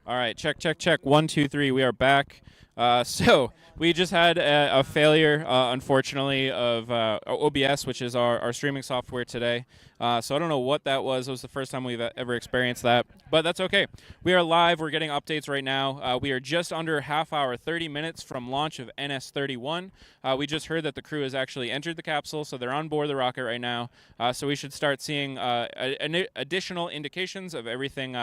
All right, check, check, check. 1, 2, 3. We are back. So we just had a failure, unfortunately, of OBS, which is our streaming software today. So I don't know what that was. It was the first time we've ever experienced that, but that's okay. We are live. We're getting updates right now. We are just under half hour, 30 minutes from launch of NS-31. We just heard that the crew has actually entered the capsule, so they're on board the rocket right now. So we should start seeing additional indications of everything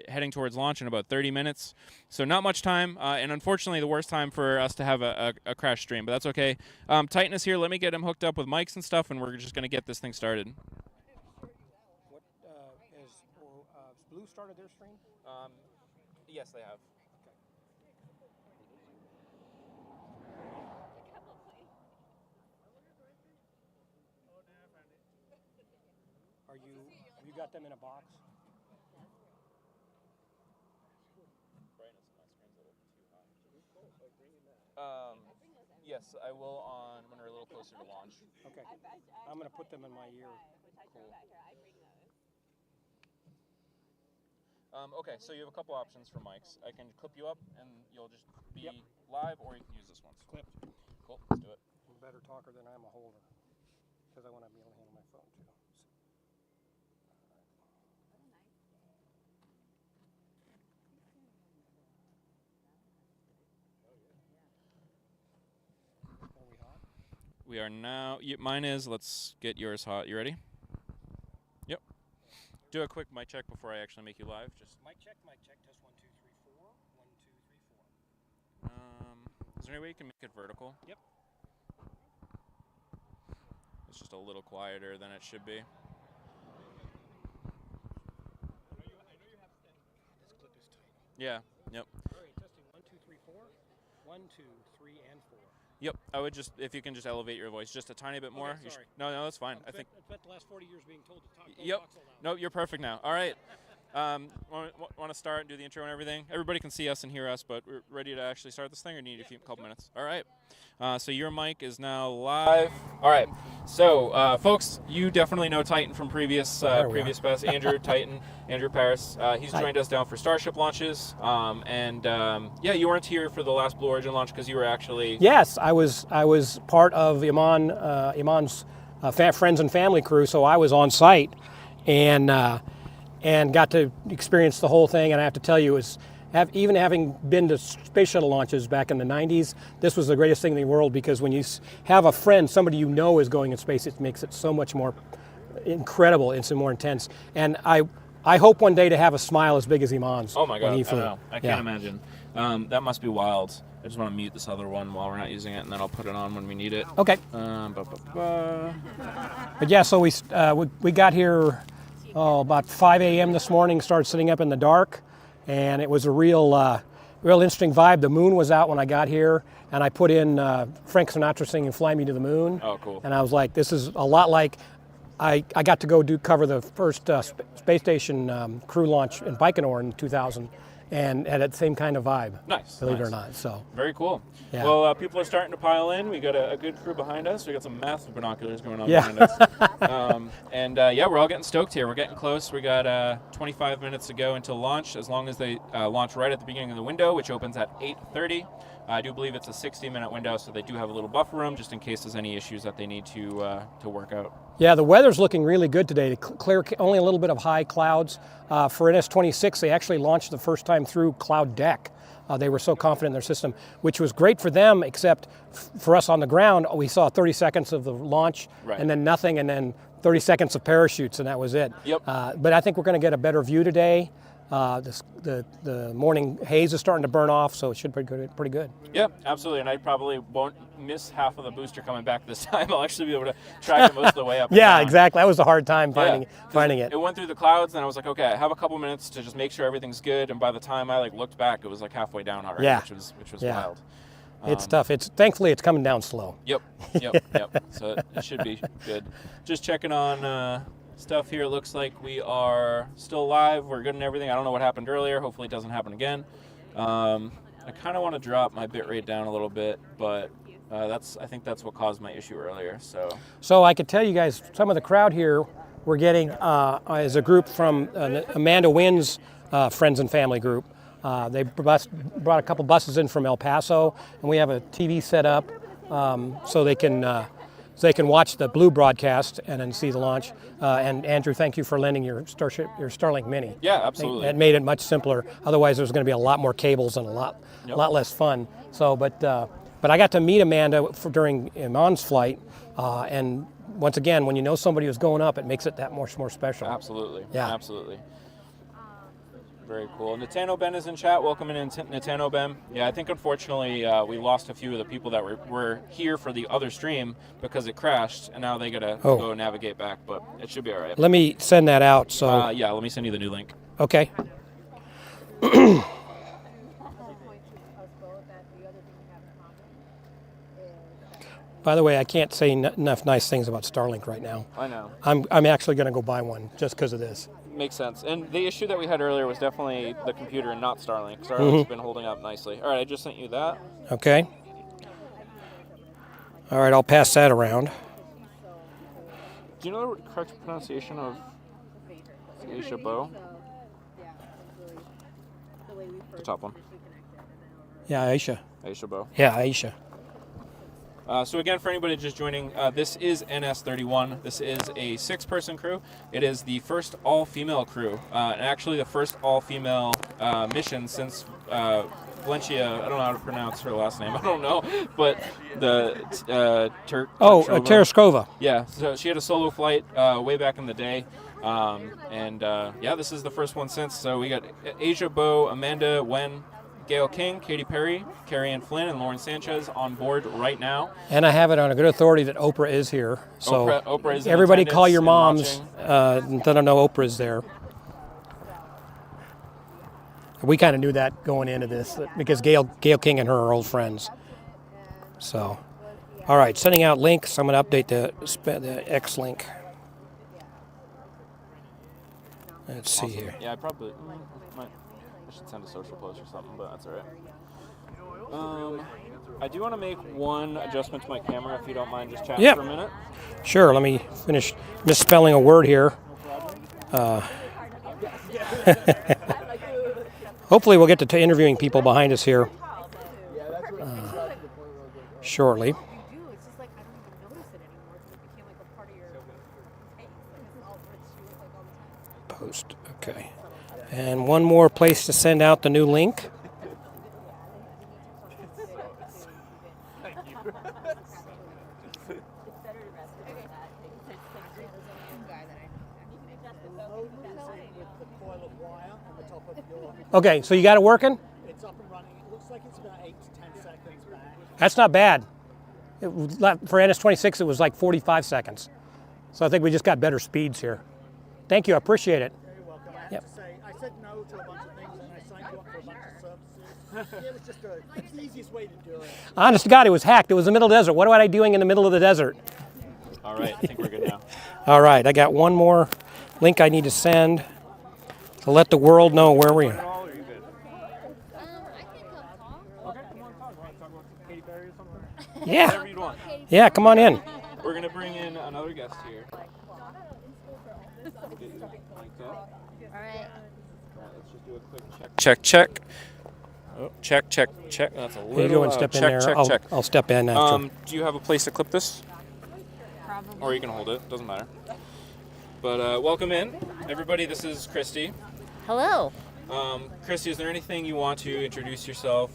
heading towards launch in about 30 minutes. So not much time, and unfortunately the worst time for us to have a crash stream, but that's okay. Titan is here. Let me get him hooked up with mics and stuff, and we're just going to get this thing started. Blue started their stream? Yes, they have. Have you got them in a box? Brightness on my screen's a little too high. Yes, I will when we're a little closer to launch. Okay. I'm going to put them in my ear. Cool. Okay, so you have a couple options for mics. I can clip you up, and you'll just be live, or you can use this one. Clip. Cool, let's do it. I'm a better talker than I am a holder, because I want to be able to handle my phone, too. Are we hot? We are now, mine is, let's get yours hot. You ready? Yep. Do a quick mic check before I actually make you live. Just mic check, test 1, 2, 3, 4. 1, 2, 3, 4. Is there any way you can make it vertical? Yep. It's just a little quieter than it should be. I know you have this clip is tight. Yeah, yep. All right, testing 1, 2, 3, 4. 1, 2, 3, and 4. Yep, I would just, if you can just elevate your voice just a tiny bit more. Okay, sorry. No, that's fine. I think. I spent the last 40 years being told to talk. Yep. No, you're perfect now. All right. Want to start and do the intro and everything? Everybody can see us and hear us, but we're ready to actually start this thing, or need a couple minutes? All right. So your mic is now live. All right. So, folks, you definitely know Titan from previous best. Andrew Paris. He's joined us down for Starship launches. Yeah, you weren't here for the last Blue Origin launch because you were actually. Yes, I was part of Iman's friends and family crew, so I was on site, and got to experience the whole thing. And I have to tell you, even having been to space shuttle launches back in the 90s, this was the greatest thing in the world, because when you have a friend, somebody you know is going in space, it makes it so much more incredible. It's more intense. And I hope one day to have a smile as big as Iman's. Oh my God, I know. I can't imagine. That must be wild. I just want to mute this other one while we're not using it, and then I'll put it on when we need it. Okay. But yeah, so we got here about 5 a.m. this morning, started sitting up in the dark, and it was a real interesting vibe. The moon was out when I got here, and I put in Frank Sinatra singing "Fly Me to the Moon." Oh, cool. And I was like, this is a lot like I got to go cover the first space station crew launch in Baikonur in 2000. And had that same kind of vibe. Nice. Believe it or not. So very cool. Yeah. Well, people are starting to pile in. We got a good crew behind us. We got some massive binoculars going on behind us. Yeah, we're all getting stoked here. We're getting close. We got 25 minutes to go until launch. As long as they launch right at the beginning of the window, which opens at 8:30. I do believe it's a 60-minute window, so they do have a little buffer room just in case there's any issues that they need to work out. Yeah, the weather's looking really good today. Clear, only a little bit of high clouds. For NS-26, they actually launched the first time through cloud deck. They were so confident in their system, which was great for them, except for us on the ground, we saw 30 seconds of the launch, Right. and then nothing, and then 30 seconds of parachutes, and that was it. Yep. But I think we're going to get a better view today. The morning haze is starting to burn off, so it should be pretty good. Yeah, absolutely. And I probably won't miss half of the booster coming back this time. I'll actually be able to track it most of the way up. Yeah, and down. exactly. That was the hard time finding it. It went through the clouds, and I was like, okay, I have a couple minutes to just make sure everything's good. And by the time I looked back, it was like halfway down already, Yeah. which was Yeah. wild. It's tough. Thankfully it's coming down slow. Yep. So it should be good. Just checking on stuff here. It looks like we are still alive. We're good and everything. I don't know what happened earlier. Hopefully it doesn't happen again. I kind of want to drop my bit rate down a little bit, but I think that's what caused my issue earlier. So I could tell you guys, some of the crowd here, we're getting as a group from Amanda Wynn's friends and family group. They brought a couple buses in from El Paso, and we have a TV set up so they can watch the Blue broadcast and then see the launch. And Andrew, thank you for lending your Starlink Mini. Yeah, absolutely. It made it much simpler. Otherwise, there's going to be a lot more cables and a lot less fun. So, but I got to meet Amanda during Iman's flight, and once again, when you know somebody who's going up, it makes it that much more special. Absolutely. Yeah. Absolutely. Very cool. Natano Ben is in chat. Welcome in, Natano Ben. Yeah, I think unfortunately we lost a few of the people that were here for the other stream because it crashed, and now they got to go navigate back, but it should be all right. Let me send that out. So yeah, let me send you the new link. Okay. By the way, I can't say enough nice things about Starlink right now. I know. I'm actually going to go buy one just because of this. Makes sense. And the issue that we had earlier was definitely the computer and not Starlink. Starlink's been holding up nicely. All right, I just sent you that. Okay. All right, I'll pass that around. Do you know the correct pronunciation of Aisha Bow? The top one. Yeah, Aisha. Aisha Bow. Yeah, Aisha. So again, for anybody just joining, this is NS-31. This is a 6-person crew. It is the first all-female crew, and actually the first all-female mission since Valencia. I don't know how to pronounce her last name. I don't know, but the Tereskova. Yeah, so she had a solo flight way back in the day, and yeah, this is the first one since. So we got Asia Bow, Amanda Wen, Gail King, Katy Perry, Carrie Ann Flynn, and Lauren Sanchez on board right now. And I have it on a good authority that Oprah is here. So Oprah is in everybody call your attendance moms. Let them know Oprah is there. We kind of knew that going into this because Gail King and her are old friends. So, all right, sending out links. I'm going to update the X link. Let's see here. Yeah, I should send a social post or something, but that's all right. I do want to make one adjustment to my camera, if you don't mind just chatting for a minute. Sure, let me finish misspelling a word here. Hopefully we'll get to interviewing people behind us here shortly. Post, okay. And one more place to send out the new link. Okay, so you got it working? It's up and running. It looks like it's about 8 to 10 seconds back. That's not bad. For NS-26, it was like 45 seconds. So I think we just got better speeds here. Thank you, I appreciate it. You're welcome. I have to say, I said no to a bunch of things and I signed you up for a bunch of services. It was just it's the easiest way to do it. Honest to God, it was hacked. It was the middle of the desert. What am I doing in the middle of the desert? All right, I think we're good now. All right, I got one more link I need to send to let the world know where we are. Yeah. Whatever you'd want. Yeah, come on in. We're going to bring in another guest here. Let's just do a quick check. Oh, check. That's a little You go and step in there. check. I'll step in after. Do you have a place to clip this? Probably. Or you can hold it. Doesn't matter. But welcome in, everybody. This is Christy. Hello. Christy, is there anything you want to introduce yourself?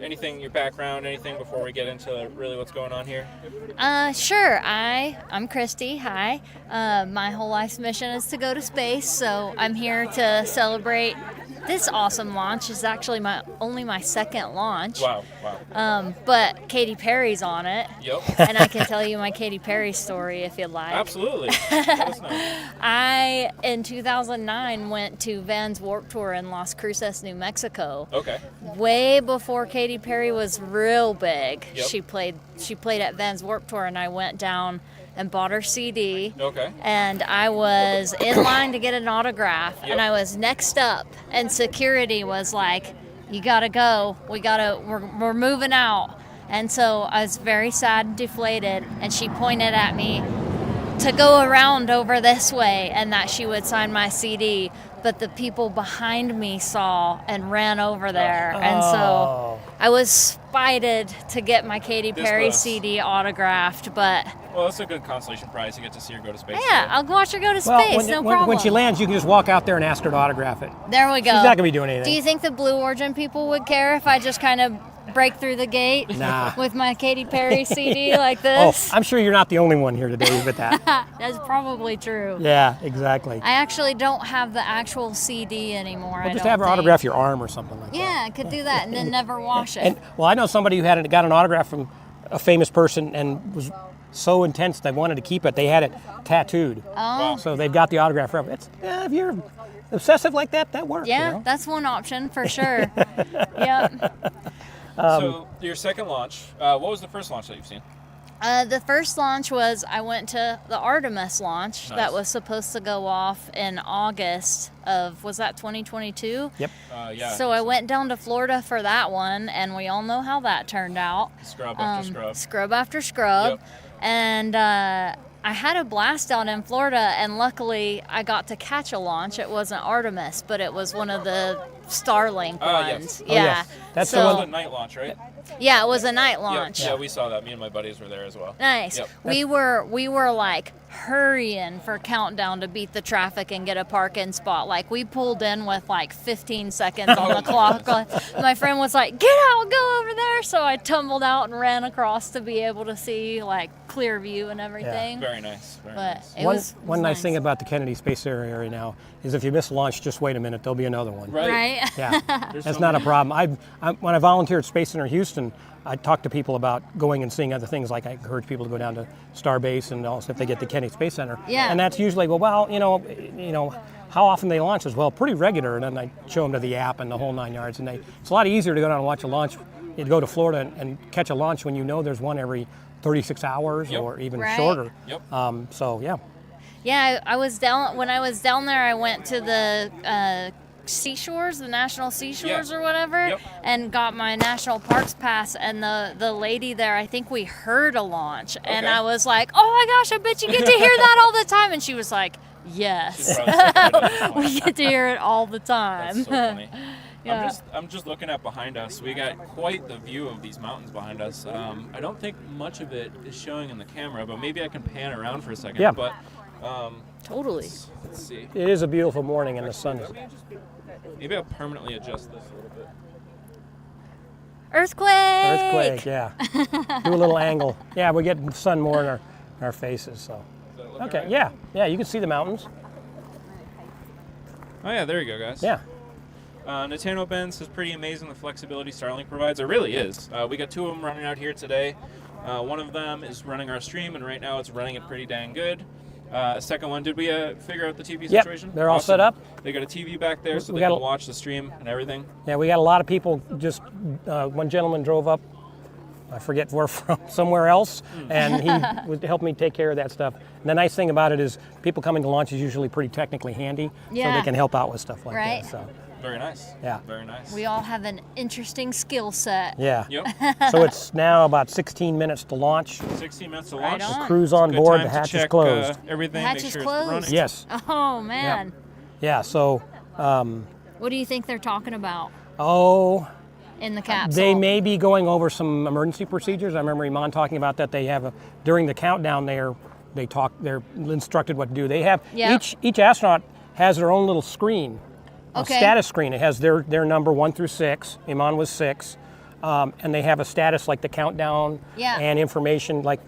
Anything, your background, anything before we get into really what's going on here? Sure. I'm Christy. Hi. My whole life's mission is to go to space, so I'm here to celebrate this awesome launch. It's actually only my second launch. Wow. But Katy Perry's on it. Yep. And I can tell you my Katy Perry story if you'd like. Absolutely. Let us know. I, in 2009, went to Van's Warped Tour in Las Cruces, New Mexico. Okay. Way before Katy Perry was real big. Yep. She played at Van's Warped Tour, and I went down and bought her CD. Okay. And I was in line to get an autograph, Yep. and I was next up, and security was like, "You gotta go. We're moving out." And so I was very sad and deflated, and she pointed at me to go around over this way and that she would sign my CD. But the people behind me saw and ran over there. And so I was spited to get my Katy Perry CD autographed. But well, that's a good consolation prize. You get to see her go to space. yeah, I'll watch her go to space. No problem. When she lands, you can just walk out there and ask her to autograph it. There we go. She's not going to be doing anything. Do you think the Blue Origin people would care if I just kind of break through the gate Nah. with my Katy Perry CD like this? I'm sure you're not the only one here today with that. That's probably true. Yeah, exactly. I actually don't have the actual CD anymore. Well, I just don't have her think. autograph your arm or something like that. Yeah, I could do that and then never wash it. And well, I know somebody who got an autograph from a famous person and was so intense they wanted to keep it. They had it tattooed. Oh. So they've got the autograph forever. If you're obsessive like that, that works. Yeah, you know? that's one option for sure. Yep. So your second launch. What was the first launch that you've seen? The first launch was I went to the Artemis launch Nice. that was supposed to go off in August of, was that 2022? Yep. Yeah. So I went down to Florida for that one, and we all know how that turned out. Scrub after scrub. Scrub after scrub. Yep. And I had a blast out in Florida, and luckily I got to catch a launch. It wasn't Artemis, but it was one of the Starlink Yes. ones. Oh, Yeah. yes. That's the It so, was a night launch, right? yeah, it was a night launch. Yep. Yeah, we saw that. Me and my buddies were there as well. Nice. Yep. We were like hurrying for countdown to beat the traffic and get a parking spot. Like we pulled in with like 15 seconds on the clock. My friend was like, "Get out, go over there." So I tumbled out and ran across to be able to see like clear view and everything. Very nice. Very But nice. it was One nice nice. thing about the Kennedy Space Center area now is if you miss launch, just wait a minute. There'll be another one. Right. Yeah, There's that's so not a many. problem. When I volunteered at Space Center Houston, I talked to people about going and seeing other things. Like I encourage people to go down to Starbase and also if they get to Kennedy Space Center. Yeah. And that's usually you know, how often they launch as well, pretty regular. And then I show them to the app and the whole 9 yards. And it's a lot easier to go down and watch a launch. You go to Florida and catch a launch when you know there's one every 36 hours Yep. or even Right. shorter. Yep. So yeah. Yeah, I was down when I was down there. I went to the seashores, the national seashores Yeah. or whatever, Yep. and got my national parks pass. And the lady there, I think we heard a launch, and Okay. I was like, "Oh my gosh, I bet you get to hear that all the time." And she was like, "Yes, She's probably so good at it. we get to hear it all the time." That's so funny. Yeah. I'm just looking at behind us. We got quite the view of these mountains behind us. I don't think much of it is showing in the camera, but maybe I can pan around for a second. Yeah. But Totally. let's see. It is a beautiful morning and the sun is. Maybe I'll permanently adjust this a little bit. Earthquake. Yeah. Do a little angle. Yeah, we're getting the sun more in our faces. So. Does that look Okay. alright? Yeah. You can see the mountains. Oh yeah, there you go, guys. Yeah. Nathaniel Benz is pretty amazing. The flexibility Starlink provides. It really is. We got two of them running out here today. One of them is running our stream, and right now it's running it pretty dang good. Second one, did we figure out the TV Yep, situation? they're all set Awesome. up. They got a TV back there, so We they got can a- watch the stream and everything. Yeah, we got a lot of people. Just one gentleman drove up. I forget where from, somewhere else, and he would help me take care of that stuff. And the nice thing about it is people coming to launch is usually pretty technically handy, so Yeah. they can help out with stuff like Right. that. So, Very nice. Yeah. Very nice. We all have an interesting skill set. yeah. Yep. So it's now about 16 minutes to launch. 16 minutes to Right launch. on. Crew's It's a on good board. time The to hatch check, is closed. Everything. The hatch make is sure closed? It's running. Yes. Oh man. Yeah. So, What do you think they're talking about in the capsule? they may be going over some emergency procedures. I remember Iman talking about that. They have during the countdown there. They're instructed what to do. They have Yep. each astronaut has their own little screen. Okay. status screen. It has their number 1 through 6. Iman was 6. And they have a status like the countdown Yeah. and information like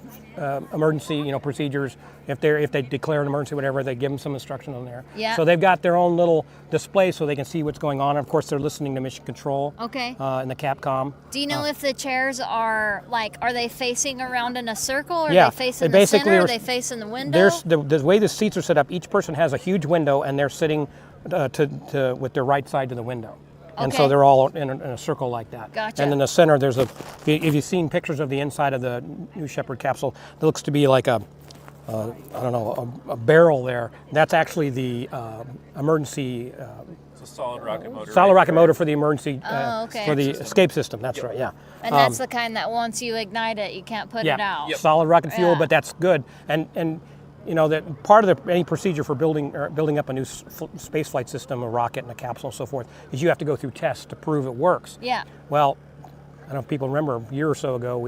emergency, procedures. If they declare an emergency, whatever, they give them some instruction on there. Yeah. So they've got their own little display so they can see what's going on. And of course, they're listening to mission control. Okay. And the Capcom. Do you know if the chairs are they facing around in a circle, or Yeah, are they facing they the center, basically or are- are they facing the window? The way the seats are set up, each person has a huge window, and they're sitting with their right side to the window. And so Okay. they're all in a circle like that. Gotcha. And in the center, there's if you've seen pictures of the inside of the New Shepard capsule, it looks to be like a barrel there. That's actually the emergency It's a solid rocket motor. solid right? rocket motor for the emergency okay. for the escape system. That's right. Yeah. And that's the kind that once you ignite it, you can't put it out. Solid rocket fuel, Yeah. but that's good. And that part of any procedure for building up a new space flight system, a rocket and a capsule and so forth, is you have to go through tests to prove it works. Yeah. Well, I don't know if people remember a year or so ago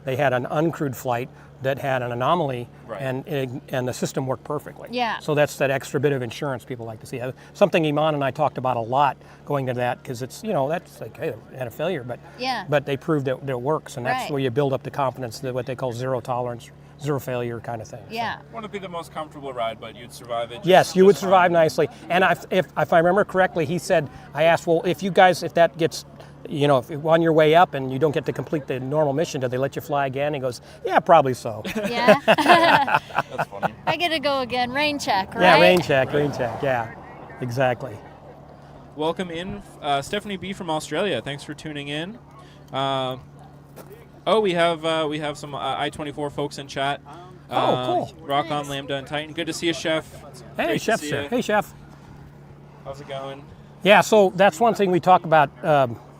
they had an uncrewed flight that had an anomaly, Right. and the system worked perfectly. Yeah. So that's that extra bit of insurance people like to see. Something Iman and I talked about a lot going to that, because it's that's like, hey, they had a failure, but Yeah. but they proved that it works, and that's Right. where you build up the confidence, that what they call zero tolerance, zero failure kind of thing. So, Yeah. Wouldn't be the most comfortable ride, but you'd survive it. yes, you would just fine. survive nicely. And if I remember correctly, he said, I asked, well, if that gets, if you're on your way up and you don't get to complete the normal mission, do they let you fly again? He goes, yeah, probably so. Yeah. That's funny. I get to go again. Rain check, right? Yeah, rain check, yeah, exactly. Welcome in, Stephanie B from Australia. Thanks for tuning in. We have some I-24 folks in chat. Cool. Rock on, Lambda, and Titan. Good to see you, Chef. Hey, Great to Chef's see here. ya. Hey, Chef. How's it going? Yeah, so that's one thing we talk about.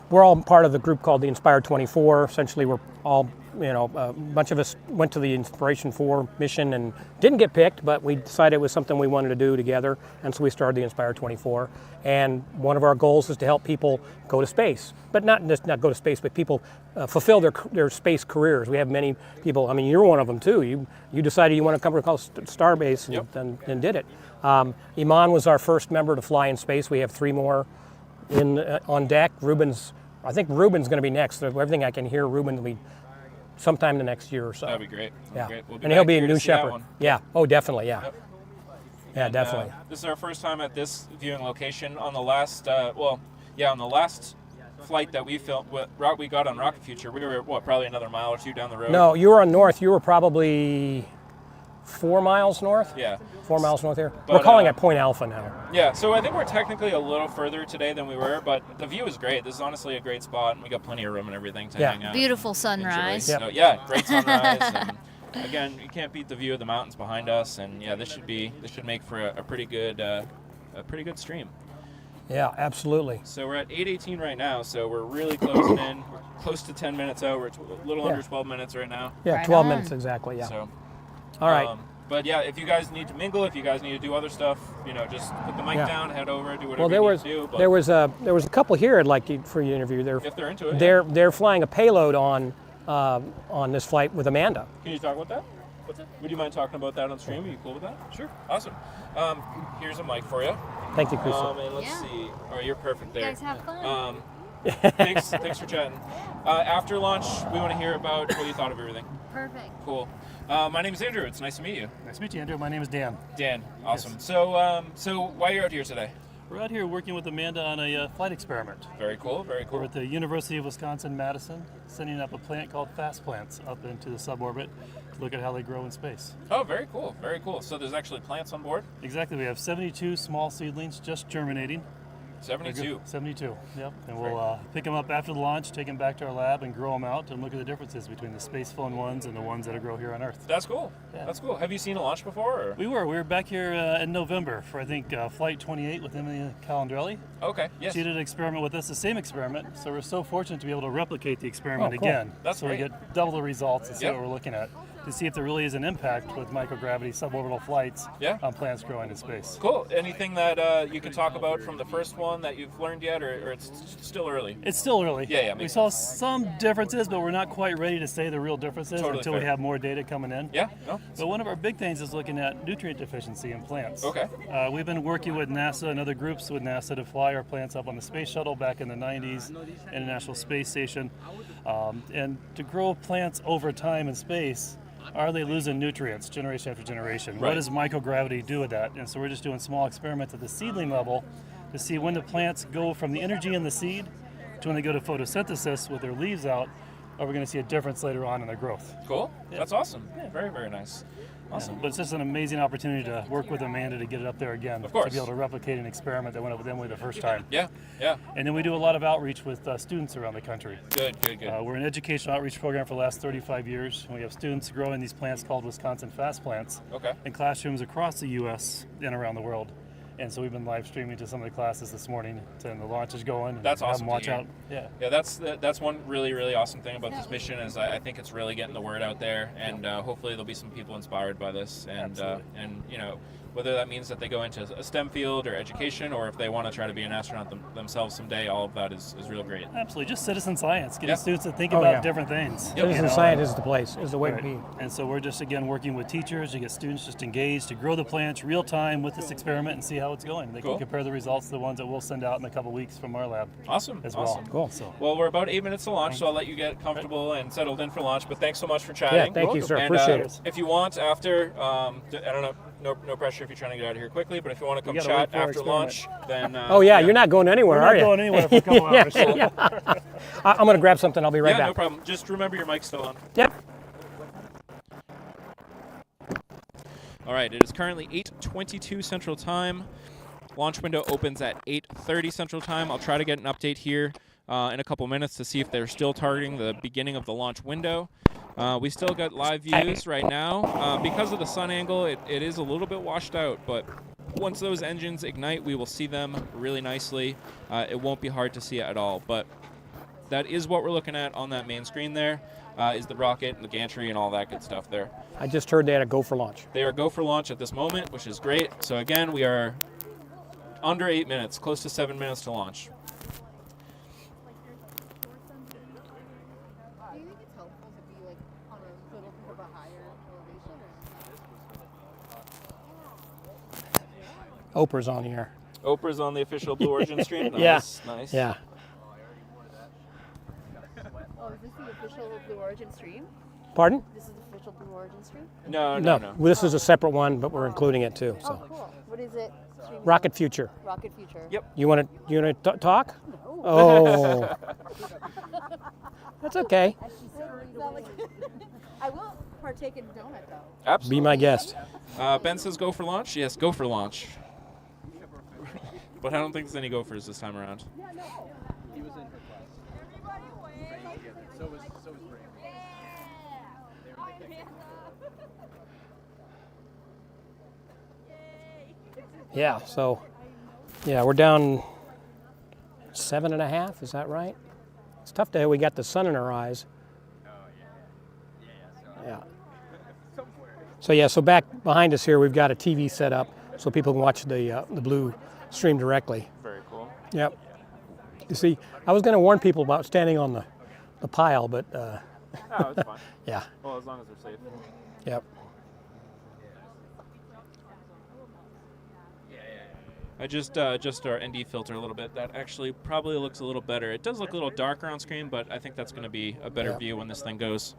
We're all part of the group called the Inspire 24. Essentially, we're all, a bunch of us went to the Inspiration 4 mission and didn't get picked, but we decided it was something we wanted to do together, and so we started the Inspire 24. And one of our goals is to help people go to space, but not go to space, but people fulfill their space careers. We have many people. I mean, you're one of them too. You decided you want to come to Starbase, and then did it. Iman was our first member to fly in space. We have 3 more on deck. I think Ruben's going to be next. Everything I can hear, Ruben will be sometime the next year or so. That'd be great. Yeah, Great. We'll and he'll back be here a to New see that Shepard. one. Yeah. Oh, definitely. Yeah. Yep. Yeah, And, definitely. This is our first time at this viewing location. On the last, on the last flight that we got on Rocket Future, we were probably another mile or 2 down the road. No, you were on north. You were probably 4 miles north. Yeah. 4 miles north here. But, We're calling it Point Alpha now. Yeah, so I think we're technically a little further today than we were, but the view is great. This is honestly a great spot, and we got plenty of room and everything to Yeah. hang out. Beautiful and sunrise. enjoy. So, yeah, great sunrise. And again, you can't beat the view of the mountains behind us, and yeah, this should make for a pretty good stream. Yeah, absolutely. So we're at 8:18 right now, so we're really closing in. We're close to 10 minutes out. We're a little under 12 minutes right now. Yeah, Right 12 on. minutes exactly. Yeah. So, All right. But yeah, if you guys need to mingle, if you guys need to do other stuff, just put the mic Yeah. down, head over, do whatever Well, there you was need to do. But there was a couple here I'd like for you to interview. if they're into it, They're flying a payload on this flight with Amanda. Can you talk about that? Would you mind talking about that on stream? Are you cool with that? Sure. Awesome. Here's a mic for you. Thank you, Chris. And let's Yeah. see. All right, you're perfect there. You guys have fun. Thanks for chatting. After lunch, we want to hear about what you thought of everything. Perfect. Cool. My name is Andrew. It's nice to meet you. Nice to meet you, Andrew. My name is Dan. Dan. Awesome. So why are you out here today? We're out here working with Amanda on a flight experiment. Very cool. Very We're cool. at the University of Wisconsin-Madison, sending up a plant called fast plants up into the suborbit to look at how they grow in space. Oh, very cool. Very cool. So there's actually plants on board? Exactly. We have 72 small seedlings just germinating. 72. 72, yep. And we'll pick them up after the launch, take them back to our lab, and grow them out and look at the differences between the space-flown ones and the ones that grow here on Earth. That's cool. Yeah. That's cool. Have you seen a launch before? Or? We were back here in November for, I think, Flight 28 with Emily Calandrelli. Okay. Yes. She did an experiment with us, the same experiment, so we're so fortunate to be able to replicate the experiment Oh, cool. again. That's so great. we get double the results and see Yep. what we're looking at. to see if there really is an impact with microgravity suborbital flights Yeah. on plants growing in space. Cool. Anything that you can talk about from the first one that you've learned yet, or it's still early? It's still early. Yeah, We makes saw some differences, but we're not quite ready to say the real differences Totally until fair. we have more data coming in. Yeah. No. But one of our big things is looking at nutrient deficiency in plants. Okay. We've been working with NASA and other groups with NASA to fly our plants up on the space shuttle back in the 90s, International Space Station. And to grow plants over time in space, are they losing nutrients generation after generation? Right. What does microgravity do with that? And so we're just doing small experiments at the seedling level to see when the plants go from the energy in the seed to when they go to photosynthesis with their leaves out, are we going to see a difference later on in their growth? Cool. That's awesome. Very, very nice. Awesome. But it's just an amazing opportunity to work with Amanda to get it up there again. Of course. To be able to replicate an experiment that went up with Emily the first time. Yeah. Yeah. And then we do a lot of outreach with students around the country. Good. We're an educational outreach program for the last 35 years. We have students growing these plants called Wisconsin Fast Plants Okay. in classrooms across the U.S. and around the world. And so we've been live streaming to some of the classes this morning, and the launch is going. And That's have awesome them watch to hear. out. Yeah. Yeah, that's one really, really awesome thing about this mission is I think it's really getting the word out there, and hopefully there'll be some people inspired by this, and you know, whether that means that they go into a STEM field or education, or if they want to try to be an astronaut themselves someday, all of that is real great. Absolutely, just citizen science, getting Yeah. students to think Oh, about yeah. different things. Citizen know, science is the place, is the way Right. to be. And so we're just, again, working with teachers to get students just engaged, to grow the plants real time with this experiment and see how it's going. They Cool. can compare the results to the ones that we'll send out in a couple weeks from our lab Awesome. as Awesome. well. Cool. So, Well, we're about 8 minutes to launch, so I'll let you get comfortable and settled in for launch. But thanks so much for chatting. Yeah, thank you, sir. And, Appreciate it. If you want, after I don't know, no pressure if you're trying to get out of here quickly. But if you want to come gotta chat wait for our after launch, then Oh yeah, you're not going anywhere, we're are not you? going anywhere for a couple Yeah, hours. yeah. I'm going to grab something. I'll be right yeah, back. no problem. Just remember your mic's still on. Yep. All right, it is currently 8:22 Central Time. Launch window opens at 8:30 Central Time. I'll try to get an update here in a couple minutes to see if they're still targeting the beginning of the launch window. We still got live views right now. Because of the sun angle, it is a little bit washed out, but once those engines ignite, we will see them really nicely. It won't be hard to see it at all, but that is what we're looking at on that main screen there, is the rocket and the gantry and all that good stuff there. I just heard they had a go for launch. They are go for launch at this moment, which is great. So again, we are under 8 minutes, close to 7 minutes to launch. Do you think it's helpful to be like on a little bit of a higher elevation? Oprah's on the air. Oprah's on the official Blue Origin stream. Yeah. Nice, nice. Yeah. Oh, is this the official Blue Origin stream? Pardon? This is the official Blue Origin stream? No. Well, this is a separate one, but we're including it too. Oh, So, cool. What is it? Stream Rocket Future. Rocket Future. Yep. You want to talk? No. Oh, that's okay. I will partake in donut though. Absolutely. Be my guest. Ben says go for launch. Yes, go for launch. But I don't think there's any gophers this time around. He was in her class. So was Ray. Yeah. So, yeah, we're down 7.5. Is that right? It's tough to. We got the sun in our eyes. Yeah. So yeah. So back behind us here, we've got a TV set up so people can watch the blue stream directly. Very cool. Yep. You see, I was going to warn people about standing on the pile, but Oh, it's fine. yeah. Well, as long as they're safe. Yep. I just our ND filter a little bit. That actually probably looks a little better. It does look a little darker on screen, but I think that's going to be a better Yeah. view when this thing goes.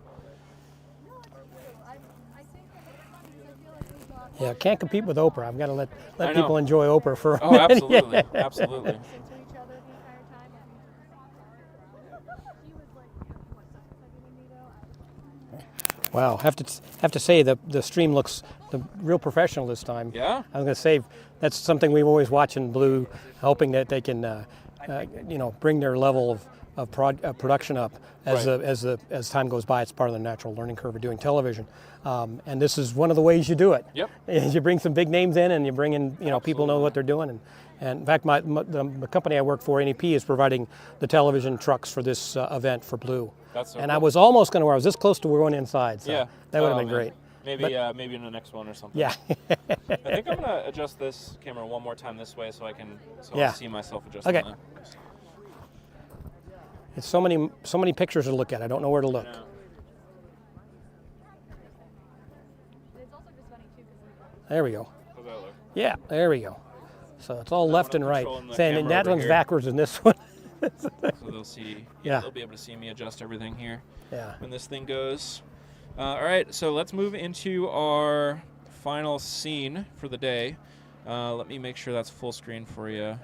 Yeah, can't compete with Oprah. I've got to let I know. people enjoy Oprah for a Oh, minute. absolutely, Yeah. absolutely. To each other the entire time. She was like, Wow, have to say the stream looks real professional this time. Yeah. I was going to say that's something we've always watched in Blue, hoping that they can bring their level of production up as Right. as time goes by. It's part of the natural learning curve of doing television, and this is one of the ways you do it. Yep. Is you bring some big names in, and you bring in people know what they're doing, And in fact, the company I work for, NEP, is providing the television trucks for this event for Blue. That's so and cool. I was almost going to wear. I was this close to going inside. So Yeah. that would have been man. great. Maybe in the next one or something. Yeah. I think I'm gonna adjust this camera one more time this way so I can Yeah. see myself adjust. Okay. That. It's so many pictures to look at. I don't know where to look. Yeah. There we go. How's that look? Yeah, there we go. So it's all left and right. controlling the Saying camera that over one's here. backwards than this one. So they'll see. Yeah. They'll be able to see me adjust everything here Yeah. when this thing goes. All right. So let's move into our final scene for the day. Let me make sure that's full screen for you.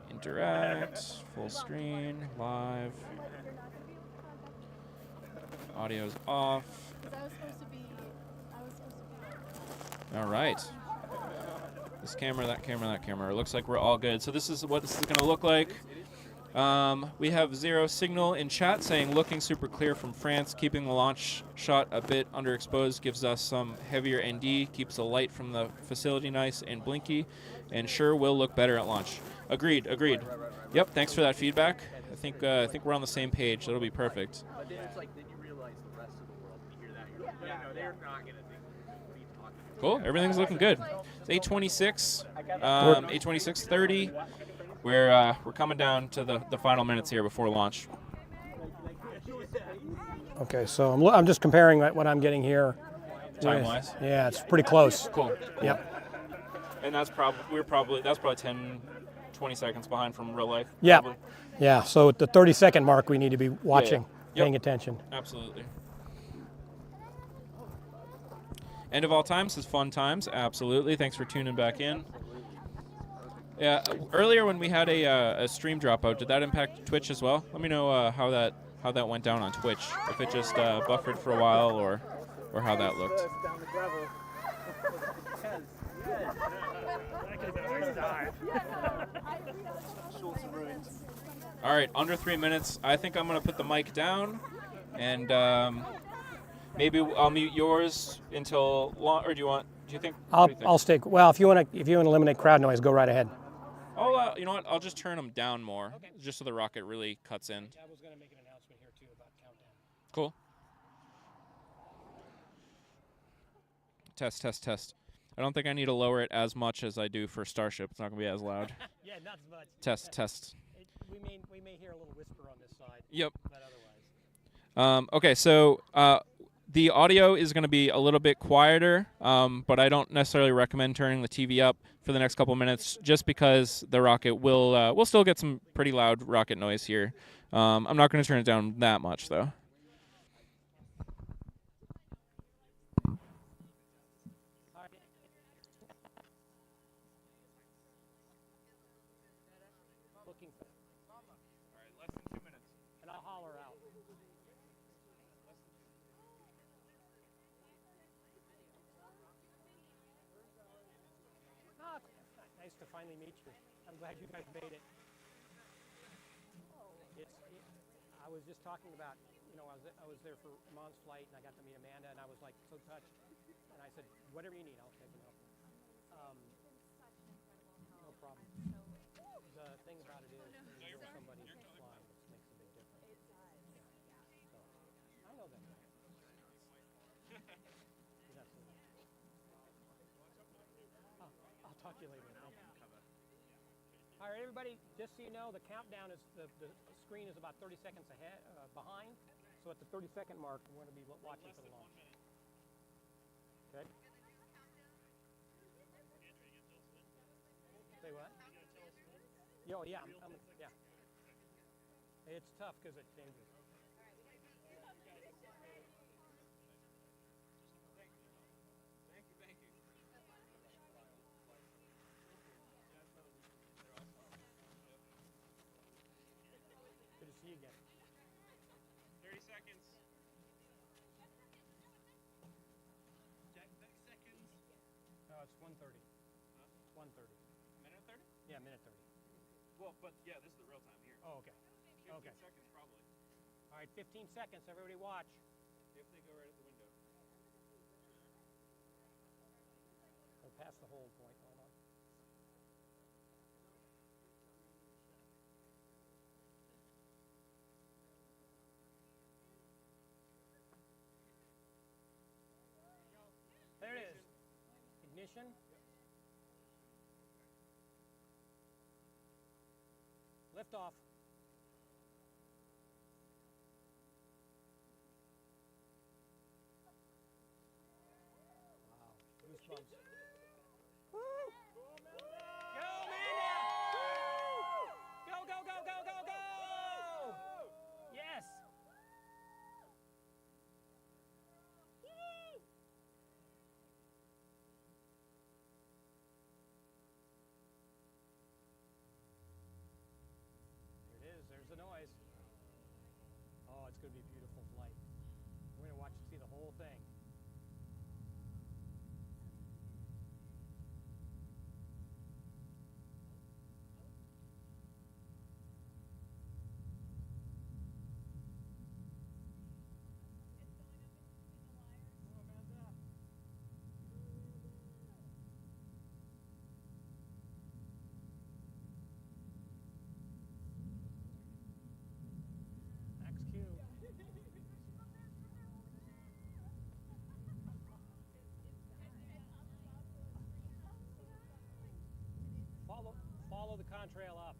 Interact, full screen, live. Audio's off. All right. This camera, that camera, that camera. It looks like we're all good. So this is what this is going to look like. We have 0 signal in chat saying looking super clear from France. Keeping the launch shot a bit underexposed gives us some heavier ND. Keeps the light from the facility nice and blinky. And sure will look better at launch. Agreed. Yep, thanks for that feedback. I think we're on the same page. That'll be perfect. But then it's like, then you realize the rest of the world, you hear that, you're like, yeah, no, they're not going to think, what are you talking about? Cool. Everything's looking good. It's 8:26, 8:26:30. We're coming down to the final minutes here before launch. Okay, so I'm just comparing what I'm getting here. Time-wise. Yeah, it's pretty close. Cool. Yep. And that's probably 10, 20 seconds behind from real life. Yeah. probably. Yeah. So at the 30-second mark, we need to be watching, Yep. paying attention. Absolutely. End of all times is fun times. Absolutely. Thanks for tuning back in. Yeah. Earlier when we had a stream dropout, did that impact Twitch as well? Let me know how that went down on Twitch. If it just buffered for a while or how that looked. All right, under 3 minutes. I think I'm gonna put the mic down, and maybe I'll mute yours until or do you think? what do you think? I'll stay. Well, if you want to eliminate crowd noise, go right ahead. You know what? I'll just turn them down more, just so the rocket really cuts in. I was going to make an announcement here too about countdown. Cool. Test. I don't think I need to lower it as much as I do for Starship. It's not going to be as loud. Yeah, not as much. Test. We may hear a little whisper on this side. Yep. But otherwise. Okay, so the audio is going to be a little bit quieter, but I don't necessarily recommend turning the TV up for the next couple minutes, just because the rocket will still get some pretty loud rocket noise here. I'm not going to turn it down that much, though. And I'll holler out. Nice to finally meet you. I'm glad you guys made it. I was just talking about, I was there for Iman's flight, and I got to meet Amanda, and I was like so touched. And I said, whatever you need, I'll take it up. No problem. The thing about it is, when you know somebody's flying, it makes a big difference. So, I know that. I'll talk to you later. All right, everybody, just so you know, the countdown is, the screen is about 30 seconds ahead, behind. So at the 30-second mark, we're going to be watching for the launch. Okay? Say what? Yeah. Yeah. It's tough because it changes. Good to see you again. 30 seconds. Seconds. No, it's 1:30. It's 1:30. Minute 30? Yeah, minute 30. Well, but yeah, this is the real time here. Oh, okay. 15 Okay. seconds probably. All right, 15 seconds. Everybody watch. If they go right at the window. Go past the hold point. Hold on. ignition. Lift off. Wow, goosebumps. Woo! Go, Amanda! Go, go, go, go, go, go! Yes! There it is, there's the noise. Oh, it's going to be a beautiful flight. We're going to watch and see the whole thing. Max Q. Follow the contrail up.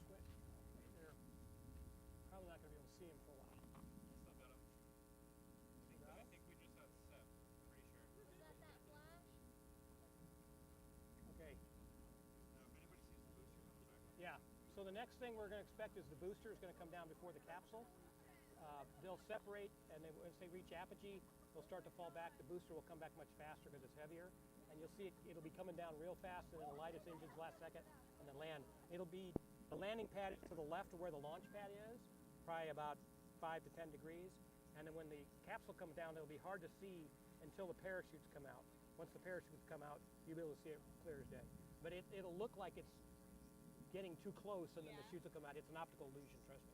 Just wait there. Probably not going to be able to see him for a while. Still got him. I think we just have set. Pretty sure. Is that flash? Okay. Now, if anybody sees the booster coming back up. Yeah. So the next thing we're going to expect is the booster is going to come down before the capsule. They'll separate, and then once they reach apogee, they'll start to fall back. The booster will come back much faster because it's heavier, and you'll see it'll be coming down real fast, and it'll light its engines last second, and then land. It'll be the landing pad is to the left of where the launch pad is, probably about 5 to 10 degrees. And then when the capsule comes down, it'll be hard to see until the parachutes come out. Once the parachutes come out, you'll be able to see it clear as day. But it'll look like it's getting too close, and then the chutes will come out. It's an optical illusion, trust me.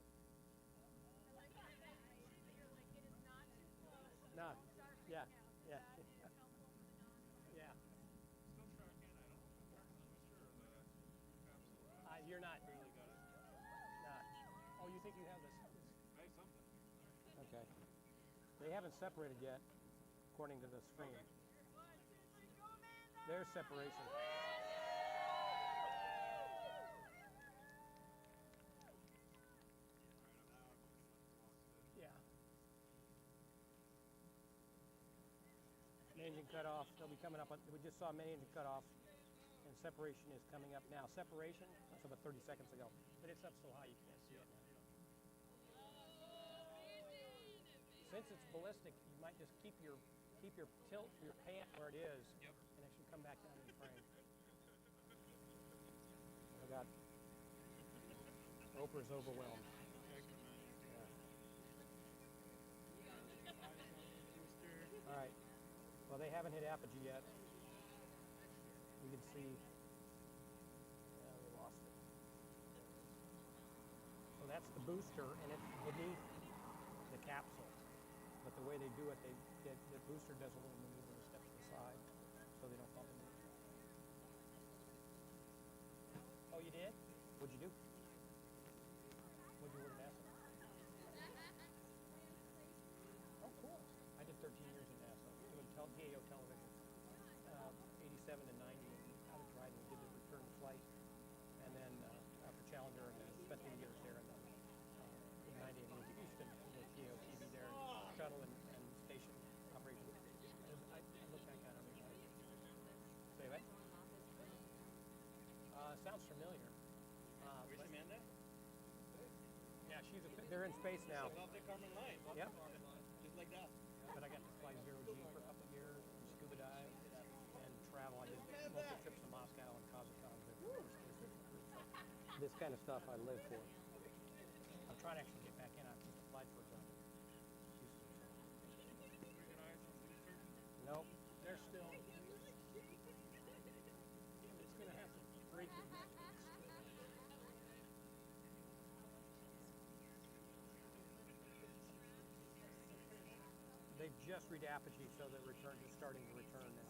I like that you're like, it is not too close. No. Yeah. Yeah. That is helpful for the non. Yeah. Still tracking. I don't know if I'm tracking the booster or the capsule. You're not. Barely got it. Not. Oh, you think you have this? Hey, something. Okay. They haven't separated yet, according to the screen. There's separation. Yeah. Main engine cut off. They'll be coming up. We just saw main engine cut off, and separation is coming up now. Separation, that's about 30 seconds ago, but it's up so high you can't see it now. Since it's ballistic, you might just keep your tilt for your pant where it is, Yep. and it should come back down in the frame. I got Oprah's overwhelmed. Yeah. All right. Well, they haven't hit apogee yet. You can see. Yeah, we lost it. So that's the booster, and it's beneath the capsule. But the way they do it, the booster does a little maneuver and steps to the side, so they don't bump into each other. Oh, you did? What'd you do? What'd you order NASA? Oh, cool. I did 13 years in NASA, doing DAO television, 87 to 90, out of Dryden. We did the return flight, and then for Challenger, and then spent 3 years there in the 90 and Houston with DAO TV there, shuttle and station operation. I look back at it. Say what? Sounds familiar. Where's Amanda? Yeah, she's a they're in space now. Off the Carmen line. Yep. Just like that. But I got to fly zero G for a couple of years, and scuba dive, and travel. I did multiple trips to Moscow and Kazakhstan. This kind of stuff I live for. I'm trying to actually get back in. I just applied for a job. Nope, they're still. It's going to have to break the They've just read apogee, so that return is starting to return now.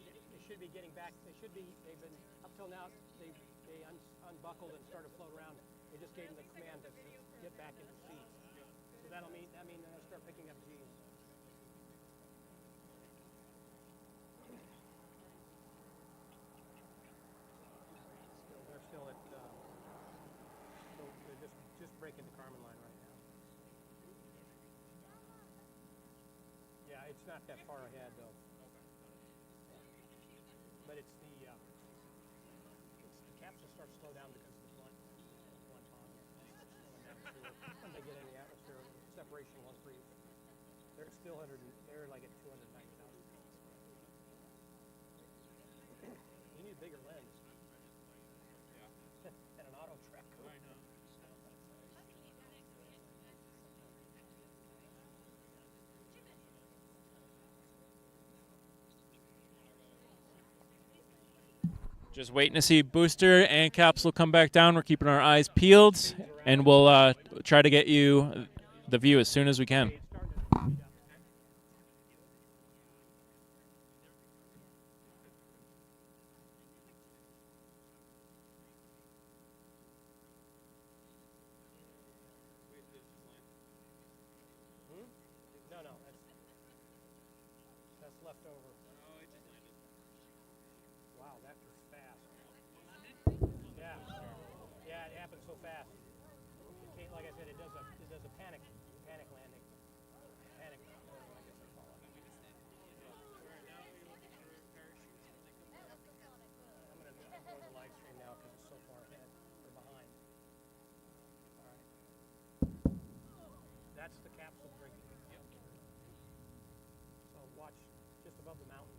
They should be getting back. They should be. They've been up till now. They unbuckled and started to float around. They just gave them the command to get back into seats. So that mean they're going to start picking up G's. They're still at. So they're just breaking the Kármán line right now. Yeah, it's not that far ahead though. But it's the capsule starts to slow down because of the blunt on it. When they get in the atmosphere, separation won't freeze. They're still they're like at 290,000. You need a bigger lens. Yeah. And an auto track. I know. Just waiting to see booster and capsule come back down. We're keeping our eyes peeled, and we'll try to get you the view as soon as we can. No, that's left over. Wow, that was fast. Yeah, yeah, it happened so fast. Like I said, it does a panic landing. Panic. I guess they call it. I'm gonna go to the live stream now because it's so far ahead or behind. All right. That's the capsule breaking. So watch just above the mountains.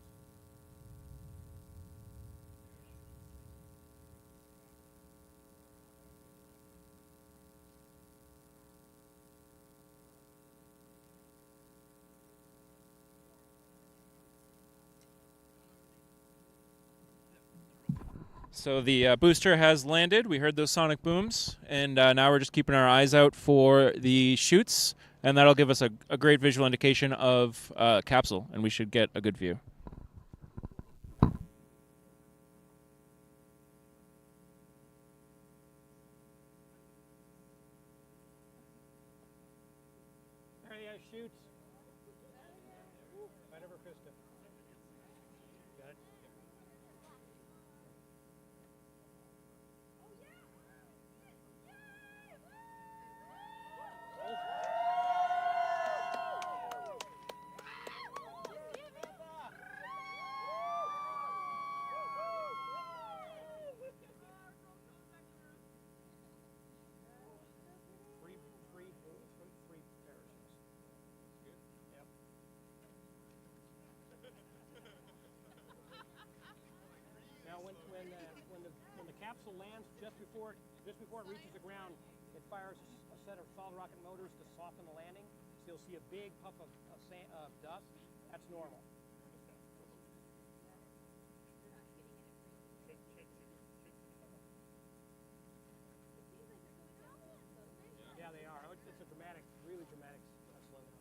So the booster has landed. We heard those sonic booms, and now we're just keeping our eyes out for the chutes, and that'll give us a great visual indication of capsule, and we should get a good view. There he shoots. Right over Krista. Got it? Three parachutes. Good. Yep. Now, when the capsule lands, just before it reaches the ground, it fires a set of solid rocket motors to soften the landing. So you'll see a big puff of dust. That's normal. Yeah, they are. It's a dramatic, really dramatic slowdown.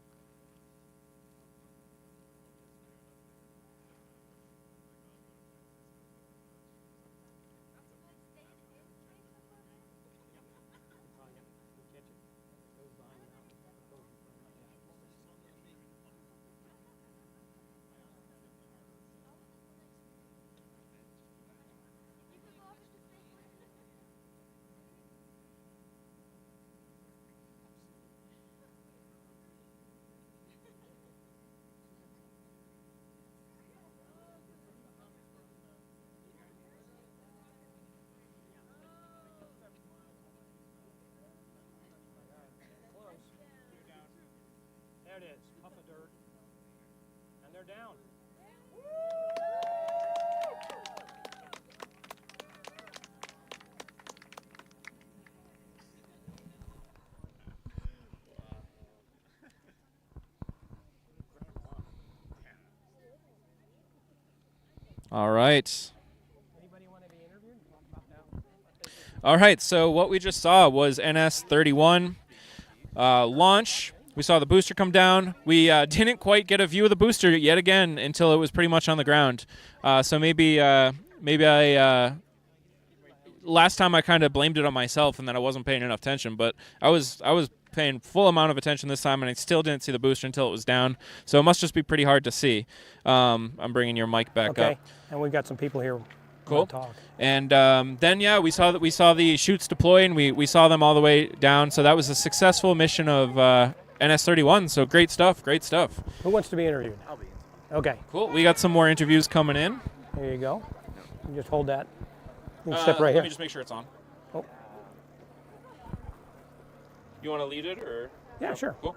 it is. Puff of dirt. And they're down. All right. Anybody want to be interviewed? Talk about that. All right, so what we just saw was NS-31 launch. We saw the booster come down. We didn't quite get a view of the booster yet again until it was pretty much on the ground. So maybe I last time I kind of blamed it on myself and that I wasn't paying enough attention, but I was paying full amount of attention this time, and I still didn't see the booster until it was down. So it must just be pretty hard to see. I'm bringing your mic back Okay, up. and we've got some people here. Cool. Talk. And then we saw the chutes deploy, and we saw them all the way down. So that was a successful mission of NS-31. So great stuff. Who wants to be interviewed? I'll be. Okay, Cool. We got some more interviews coming in. here you go. You just hold that. You can step right Let here. me just make sure it's on. Oh. You want to lead it or? Yeah, sure. Cool.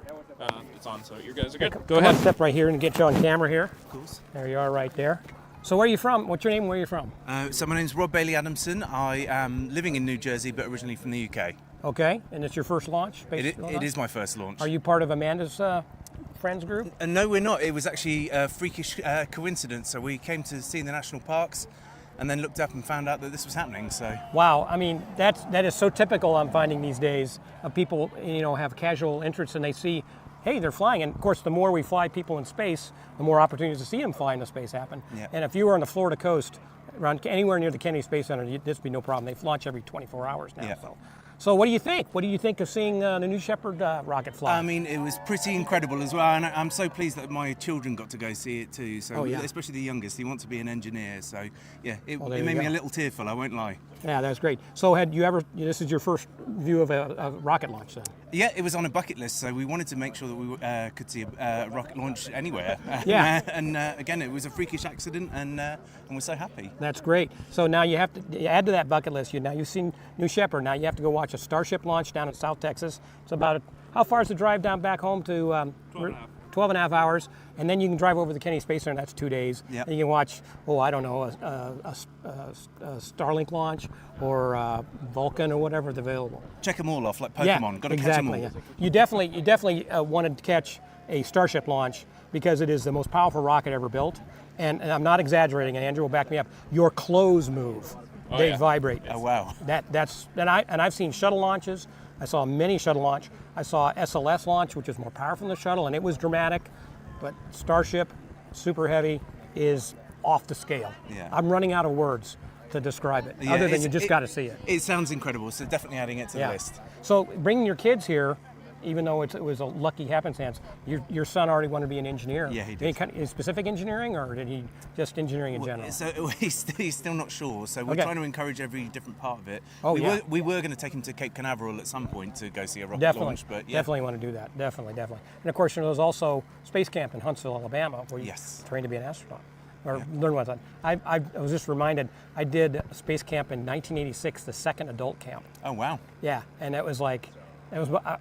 It's on, so you guys are good. Come Go on, ahead. step right here and get you on camera here. Of course. There you are right there. So where are you from? What's your name? Where are you from? So my name's Rob Bailey Adamson. I am living in New Jersey, but originally from the UK. Okay, and it's your first launch? It is my first launch. Are you part of Amanda's friends group? No, we're not. It was actually a freakish coincidence. So we came to see the national parks, and then looked up and found out that this was happening. So Wow, I mean that is so typical. I'm finding these days of people, have casual interests and they see, hey, they're flying. And of course, the more we fly people in space, the more opportunities to see them fly into space happen. Yeah. And if you were on the Florida coast, around anywhere near the Kennedy Space Center, this would be no problem. They launch every 24 hours now. Yeah. So what do you think? What do you think of seeing the New Shepard rocket fly? I mean, it was pretty incredible as well, and I'm so pleased that my children got to go see it too. So especially the youngest, he wants to be an engineer. So yeah, it there you made me go. a little tearful. I won't lie. Yeah, that's great. So had you ever? This is your first view of a rocket launch, then? Yeah, it was on a bucket list, so we wanted to make sure that we could see a rocket launch anywhere. Yeah. And again, it was a freakish accident, and we're so happy. That's great. So now you have to add to that bucket list. Now you've seen New Shepard. Now you have to go watch a Starship launch down in South Texas. It's about how far is the drive down back home to 12 and a half hours, and then you can drive over the Kennedy Space Center, and that's 2 days. Yep. And you can watch, a Starlink launch or Vulcan or whatever's available. Check them all off like Pokemon. Yeah, Got to exactly. catch them all. Yeah. You definitely wanted to catch a Starship launch because it is the most powerful rocket ever built. And I'm not exaggerating, and Andrew will back me up. Your clothes move; they vibrate. Oh wow! I've seen shuttle launches. I saw a mini shuttle launch. I saw SLS launch, which is more powerful than the shuttle, and it was dramatic. But Starship, super heavy, is off the scale. Yeah. I'm running out of words to describe it. Yeah, other than you just got to see it. It sounds incredible. So definitely adding it to the list. So bringing your kids here, even though it was a lucky happenstance, your son already wanted to be an engineer. Yeah, he did. Any kind of specific engineering, or did he just engineering in general? So he's still not sure. So we're Okay. trying to encourage every different part of it. Oh, we were going to take him to Cape Canaveral at some point to go see a rocket Definitely, launch, but yeah. definitely want to do that. Definitely. And of course, there's also Space Camp in Huntsville, Alabama, where you Yes. train to be an astronaut or learn what's on. I was just reminded. I did Space Camp in 1986, the second adult camp. Oh wow! Yeah, and it was like.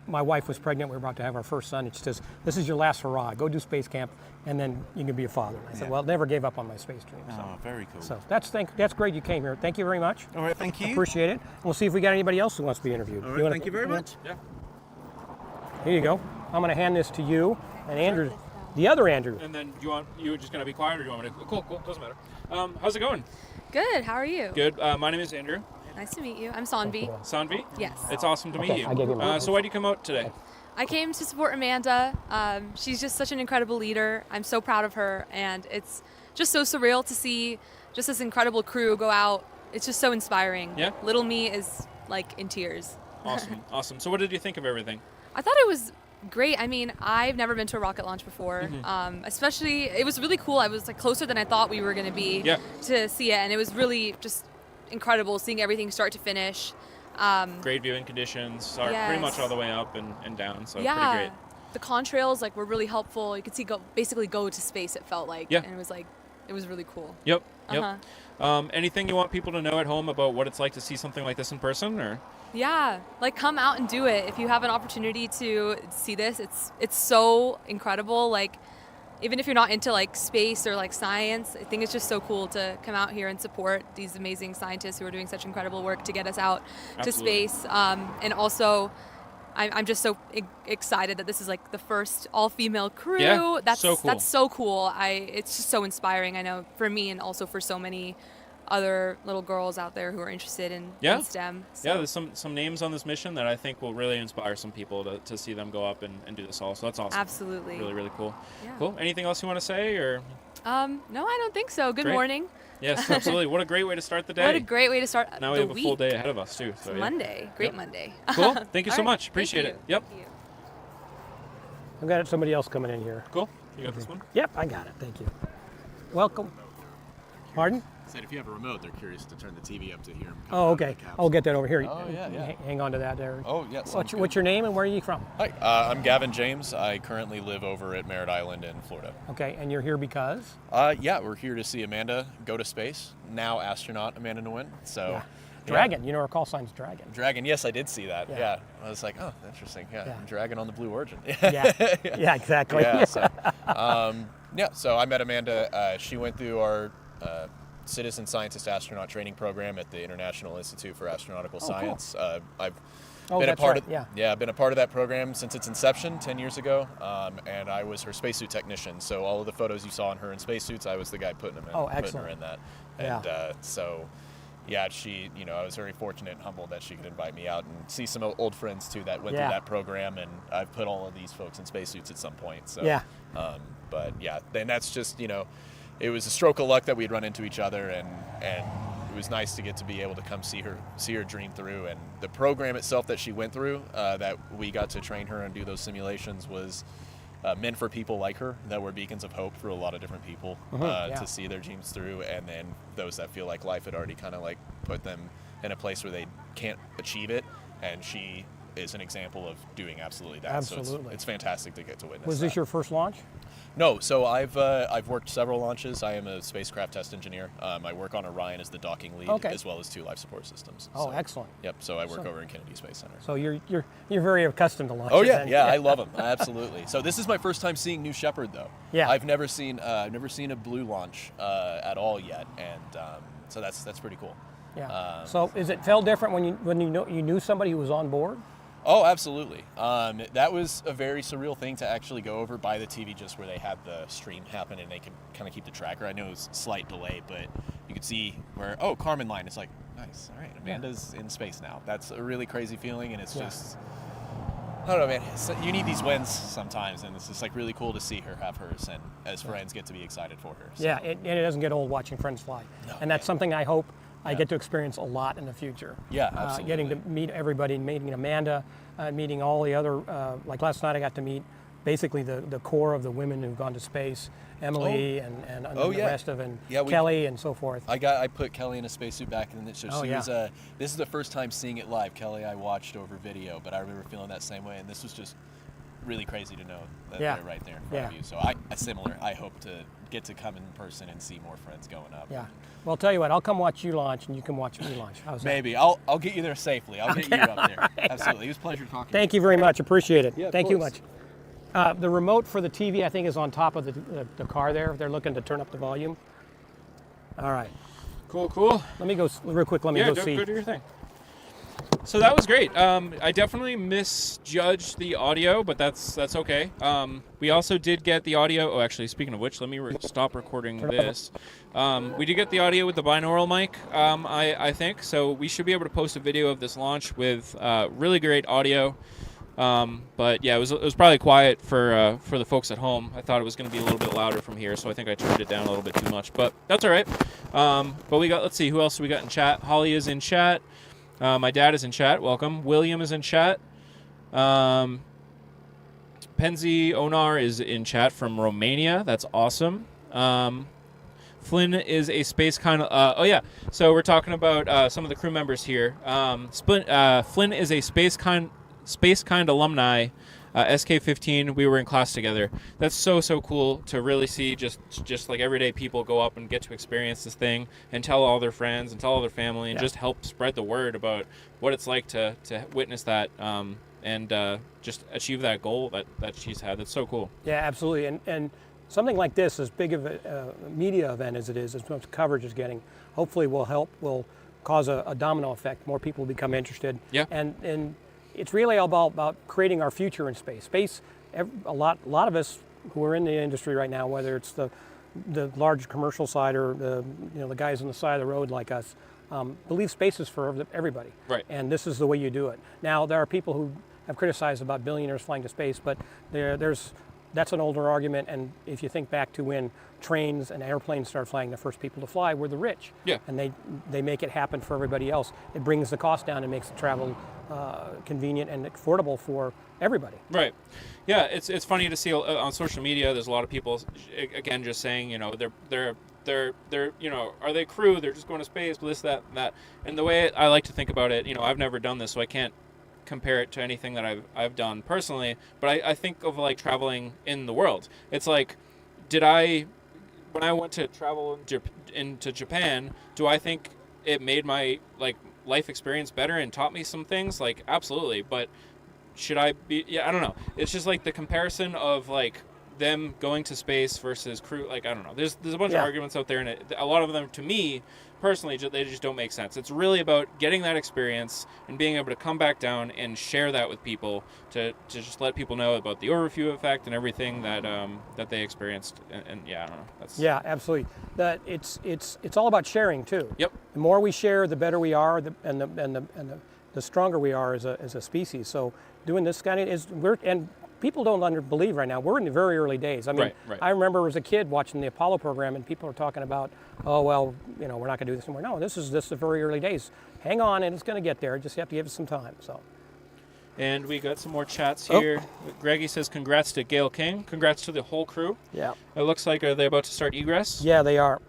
My wife was pregnant. We were about to have our first son. And she says, "This is your last hurrah. Go do space camp, and then you can be a father." I said, Yeah. "Well, never gave up on my space dream." So, Oh, very cool. so that's great. You came here. Thank you very much. All right, thank you. Appreciate it. We'll see if we got anybody else who wants to be interviewed. All right, thank you very much. Yeah. Here you go. I'm going to hand this to you and Andrew, the other Andrew. And then you just gonna be quiet, or do you want me to? Cool. Doesn't matter. How's it going? Good. How are you? Good. My name is Andrew. Nice to meet you. I'm Sanvi. Sanvi? Yes. It's awesome to meet Okay, you. I gave you my So why did you come out today? I came to support Amanda. She's just such an incredible leader. I'm so proud of her, and it's just so surreal to see just this incredible crew go out. It's just so inspiring. Yeah. Little me is like in tears. Awesome. So what did you think of everything? I thought it was great. I mean, I've never been to a rocket launch before. Especially, it was really cool. I was like closer than I thought we were going to be to see it, and it was really just incredible seeing everything start to finish. Great viewing conditions are pretty much all the way up and down, so Yeah. pretty great. The contrails were really helpful. You could see basically go to space. It felt like, Yeah. and it was like it was really cool. Yep. Uh-huh. Anything you want people to know at home about what it's like to see something like this in person, or? Yeah, like come out and do it. If you have an opportunity to see this, it's so incredible. Like, even if you're not into like space or like science, I think it's just so cool to come out here and support these amazing scientists who are doing such incredible work to get us out to space. And also, I'm just so excited that this is like the first all-female crew. Yeah, that's so cool. That's so cool. It's just so inspiring. I know for me and also for so many other little girls out there who are interested in STEM. So. Yeah, there's some names on this mission that I think will really inspire some people to see them go up and do this all. So that's awesome. Absolutely. Really, really cool. Yeah. Cool. Anything else you want to say, or? No, I don't think so. Good morning. Yes, absolutely. What a great way to start the day. What a great way to start now the we have week. a full day ahead of us, too. So, it's Monday. Great Monday. Cool. Thank you so right. much. Appreciate it. Yep. Thank you. I've got somebody else coming in here. Cool. You got this one? Yep, I got it. Thank you. Welcome. Pardon? Said if you have a remote, they're curious to turn the TV up to hear them. Oh, okay. I'll get that over here. Oh, yeah. Hang on to that there. Oh, yes. What's your name and where are you from? Hi, I'm Gavin James. I currently live over at Merritt Island in Florida. Okay, and you're here because? Yeah, we're here to see Amanda go to space. Now astronaut Amanda Nguyen. So. Yeah. Dragon. You know our call sign's Dragon. Dragon. Yes, I did see that. Yeah. I was like, oh, interesting. Yeah. Dragon on the Blue Origin. Yeah, exactly. Yeah. So I met Amanda. She went through our Citizen Scientist Astronaut Training Program at the International Institute for Astronautical Science. Cool. I've been a part I've been a part of that program since its inception 10 years ago, and I was her spacesuit technician. So all of the photos you saw in her in spacesuits, I was the guy putting them in, putting her in that. And she, I was very fortunate and humbled that she could invite me out and see some old friends too that went through that program, and I've put all of these folks in spacesuits at some point. So then that's just, it was a stroke of luck that we'd run into each other, and it was nice to get to be able to come see her dream through. And the program itself that she went through, that we got to train her and do those simulations, was meant for people like her that were beacons of hope for a lot of different people to see their dreams through, and then those that feel like life had already kind of like put them in a place where they can't achieve it, and she is an example of doing absolutely that. Absolutely. So it's fantastic to get to witness. Was this your first launch? No, so I've worked several launches. I am a spacecraft test engineer. I work on Orion as the docking lead, as well as 2 life support systems. Oh, excellent. Yep. So I work over in Kennedy Space Center. So you're very accustomed to launches. Oh yeah, then. yeah, I love them. Absolutely. So this is my first time seeing New Shepard, though. Yeah. I've never seen a blue launch at all yet, and so that's pretty cool. Yeah. So is it felt different when you knew somebody who was on board? Oh, absolutely. That was a very surreal thing to actually go over by the TV, just where they had the stream happen and they could kind of keep the tracker. I know it was a slight delay, but you could see where, Carmen line. It's like, nice, all right, Amanda's in space now. That's a really crazy feeling, and it's just, I don't know, man. You need these wins sometimes, and it's just like really cool to see her have hers, and as friends get to be excited for her. So. Yeah, and it doesn't get old watching friends fly. No, and that's something I hope I get to experience a lot in the future. Yeah, absolutely. Getting to meet everybody, meeting Amanda, meeting all the other, like last night I got to meet basically the core of the women who've gone to space, Emily and the rest of and Kelly and so forth. I put Kelly in a spacesuit back in the show. Was this is the first time seeing it live. Kelly I watched over video, but I remember feeling that same way, and this was just really crazy to know that they're right there in front of you. So I hope to get to come in person and see more friends going up. Yeah. Well, I'll tell you what, I'll come watch you launch and you can watch me launch. How's that? Maybe. I'll get you there safely. I'll get you up there. Absolutely. It was a pleasure talking to you. Thank you very much. Appreciate it. Yeah, Thank you much. The remote for the TV, I think, is on top of the car there. They're looking to turn up the volume. All right. Cool. Let me go real quick. Let me go see. Go do your thing. So that was great. I definitely misjudged the audio, but that's okay. We also did get the audio. Oh, actually, speaking of which, let me stop recording this. We did get the audio with the binaural mic, I think. So we should be able to post a video of this launch with really great audio. But yeah, it was probably quiet for the folks at home. I thought it was going to be a little bit louder from here, so I think I turned it down a little bit too much. But that's all right. But let's see, who else we got in chat? Holly is in chat. My dad is in chat. Welcome. William is in chat. Penzi Onar is in chat from Romania. That's awesome. Flynn is a space kind of. So we're talking about some of the crew members here. Flynn is a space kind alumni SK15, we were in class together. That's so cool to really see just like everyday people go up and get to experience this thing and tell all their friends and tell all their family and just help spread the word about what it's like to witness that and just achieve that goal that she's had. That's so cool. Yeah, absolutely. And something like this, as big of a media event as it is, as much coverage is getting, hopefully will cause a domino effect. More people become interested. Yeah. And it's really all about creating our future in space. A lot of us who are in the industry right now, whether it's the large commercial side or the guys on the side of the road like us, believe space is for everybody. Right. And this is the way you do it. Now, there are people who have criticized about billionaires flying to space, but that's an older argument, and if you think back to when trains and airplanes started flying, the first people to fly were the rich. Yeah. And they make it happen for everybody else. It brings the cost down and makes the travel convenient and affordable for everybody. Right. Yeah, it's funny to see on social media, there's a lot of people, again, just saying, they're are they crew? They're just going to space, this, that, and that. And the way I like to think about it, I've never done this, so I can't compare it to anything that I've done personally, but I think of like traveling in the world. It's like, when I went to travel into Japan, do I think it made my like life experience better and taught me some things? Like, absolutely. But should I be? Yeah, I don't know. It's just like the comparison of like them going to space versus crew. Like, I don't know. There's a bunch of arguments out there, and a lot of them, to me personally, they just don't make sense. It's really about getting that experience and being able to come back down and share that with people to just let people know about the overview effect and everything that they experienced. And yeah, I don't know. Yeah, absolutely. That it's all about sharing too. Yep. The more we share, the better we are, and the stronger we are as a species. So doing this kind of and people don't believe right now. We're in the very early days. I mean, right. I remember as a kid watching the Apollo program, and people are talking about, oh well, we're not going to do this anymore. No, this is the very early days. Hang on, and it's going to get there. Just have to give it some time. So. And we got some more chats here. Greggy says, "Congrats to Gail King. Congrats to the whole crew." Yeah. It looks like are they about to start egress? Yeah, they are.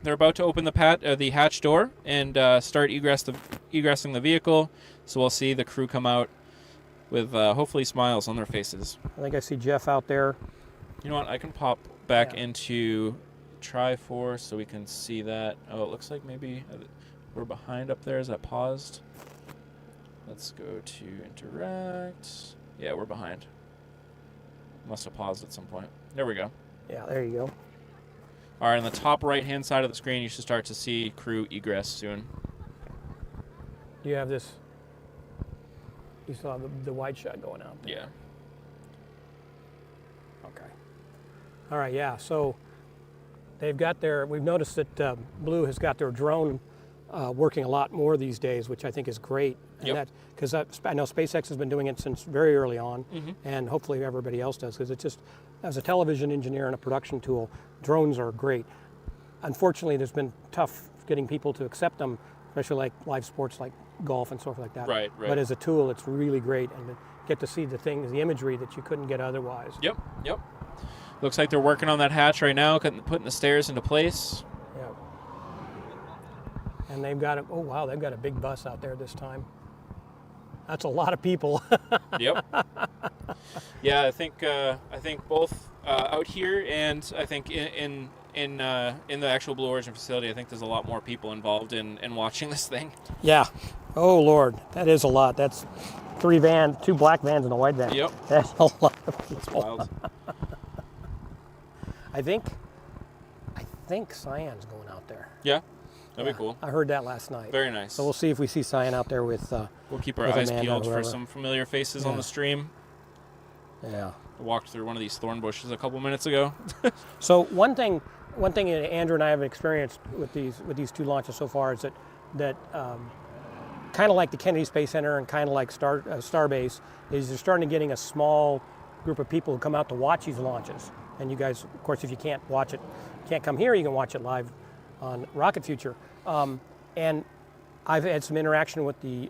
They're about to open the hatch door and start egressing the vehicle. So we'll see the crew come out with hopefully smiles on their faces. I think I see Jeff out there. You know what? I can pop back into Triforce so we can see that. Oh, it looks like maybe we're behind up there. Is that paused? Let's go to interact. Yeah, we're behind. Must have paused at some point. There we go. Yeah, there you go. All right, on the top right-hand side of the screen, you should start to see crew egress soon. You have this. You saw the wide shot going out there. Yeah. Okay. All right, yeah. So they've got we've noticed that Blue has got their drone working a lot more these days, which I think is great. And because I know SpaceX has been doing it since very early on, and hopefully everybody else does, because it's just, as a television engineer and a production tool, drones are great. Unfortunately, there's been tough getting people to accept them, especially like live sports like golf and stuff like that. Right. But as a tool, it's really great, and to get to see the things, the imagery that you couldn't get otherwise. Yep. Looks like they're working on that hatch right now, putting the stairs into place. Yeah. And they've got they've got a big bus out there this time. That's a lot of people. Yep. Yeah, I think both out here and I think in the actual Blue Origin facility, I think there's a lot more people involved in watching this thing. Yeah. Oh Lord, that is a lot. That's 2 black vans and a white van. Yep. That's a lot of people. That's wild. I think Cyan's going out there. Yeah. That'd be cool. I heard that last night. Very nice. So we'll see if we see Cyan out there with. We'll keep our eyes peeled for some familiar faces on the stream. Yeah. I walked through one of these thorn bushes a couple minutes ago. So one thing Andrew and I have experienced with these 2 launches so far is that kind of like the Kennedy Space Center and kind of like Starbase, is they're starting to getting a small group of people who come out to watch these launches. And you guys, of course, if you can't watch it, can't come here, you can watch it live on Rocket Future. And I've had some interaction with the